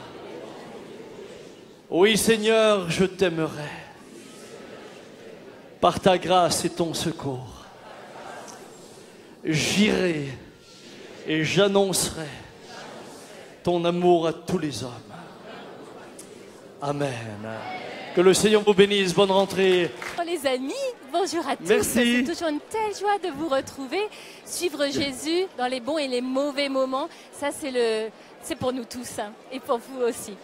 Oui, Seigneur, je t'aimerai par ta grâce et ton secours. J'irai et j'annoncerai ton amour à tous les hommes. Amen. Que le Seigneur vous bénisse. Bonne rentrée. Les amis, bonjour à tous. Merci. C'est toujours une telle joie de vous retrouver. Suivre Jésus dans les bons et les mauvais moments, ça c'est pour nous tous hein, et pour vous aussi.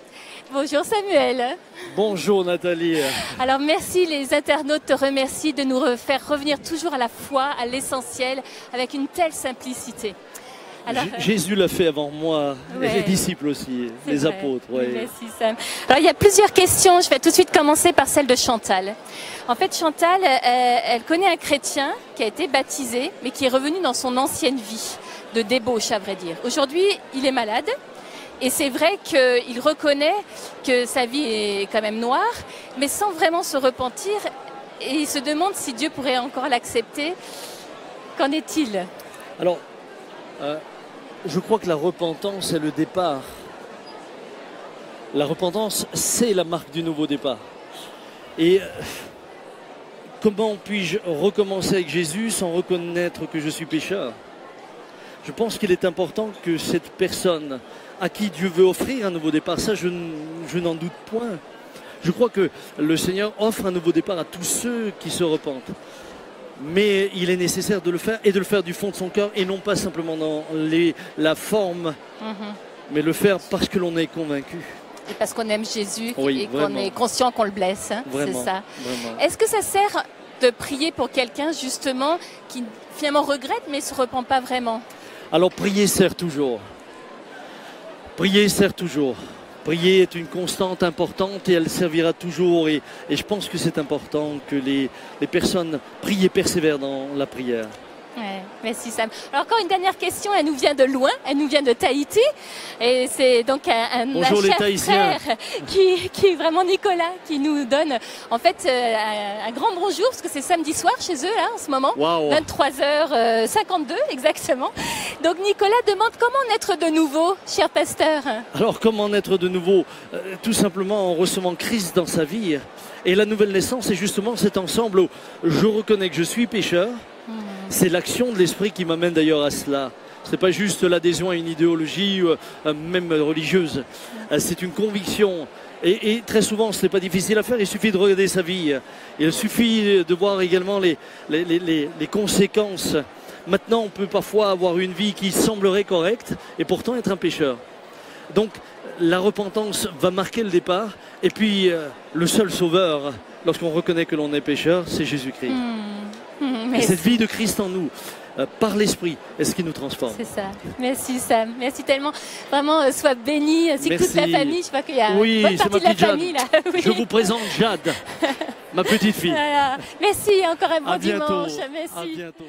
Bonjour Samuel. Bonjour Nathalie. Alors merci, les internautes te remercient de nous faire revenir toujours à la foi, à l'essentiel, avec une telle simplicité. Alors, Jésus l'a fait avant moi, ouais, et les disciples aussi, c'est les vrai. apôtres. Ouais. Merci Sam. Alors il y a plusieurs questions, je vais tout de suite commencer par celle de Chantal. En fait Chantal, elle connaît un chrétien qui a été baptisé, mais qui est revenu dans son ancienne vie, de débauche à vrai dire. Aujourd'hui, il est malade. Et c'est vrai qu'il reconnaît que sa vie est quand même noire, mais sans vraiment se repentir. Et il se demande si Dieu pourrait encore l'accepter. Qu'en est-il? Alors, je crois que la repentance est le départ. La repentance, c'est la marque du nouveau départ. Et comment puis-je recommencer avec Jésus sans reconnaître que je suis pécheur? Je pense qu'il est important que cette personne à qui Dieu veut offrir un nouveau départ, ça je n'en doute point. Je crois que le Seigneur offre un nouveau départ à tous ceux qui se repentent. Mais il est nécessaire de le faire et de le faire du fond de son cœur et non pas simplement dans la forme, mais le faire parce que l'on est convaincu. Et parce qu'on aime Jésus Oui, et qu'on vraiment. est conscient qu'on le blesse, hein, c'est Vraiment, ça. vraiment. Est-ce que ça sert de prier pour quelqu'un justement qui finalement regrette mais ne se repent pas vraiment? Alors prier sert toujours. Prier sert toujours. Prier est une constante importante et elle servira toujours. Et je pense que c'est important que les personnes prient et persévèrent dans la prière. Ouais, merci Sam. Alors encore une dernière question, elle nous vient de loin, elle nous vient de Tahiti. Et c'est donc un Bonjour les cher Tahitiens. frère qui est vraiment Nicolas, qui nous donne en fait un grand bonjour, parce que c'est samedi soir chez eux là en ce moment, Waouh. 23h52 exactement. Donc Nicolas demande comment naître de nouveau, cher pasteur. Alors comment naître de nouveau? Tout simplement en recevant Christ dans sa vie. Et la nouvelle naissance, c'est justement cet ensemble où je reconnais que je suis pécheur. C'est l'action de l'esprit qui m'amène d'ailleurs à cela. Ce n'est pas juste l'adhésion à une idéologie, même religieuse. C'est une conviction. Et très souvent, ce n'est pas difficile à faire. Il suffit de regarder sa vie. Il suffit de voir également les conséquences. Maintenant, on peut parfois avoir une vie qui semblerait correcte et pourtant être un pécheur. Donc, la repentance va marquer le départ. Et puis, le seul sauveur, lorsqu'on reconnaît que l'on est pécheur, c'est Jésus-Christ. Et cette vie de Christ en nous, par l'Esprit est ce qui nous transforme. C'est ça. Merci Sam. Merci tellement. Vraiment, sois béni. Ainsi que toute Merci. la famille. Je vois qu'il y a Oui, une bonne c'est partie ma de la petite Jade. famille là. Oui. Je vous présente Jade, ma petite fille. Voilà. Merci. Encore un bon À bientôt. dimanche. Merci. À bientôt.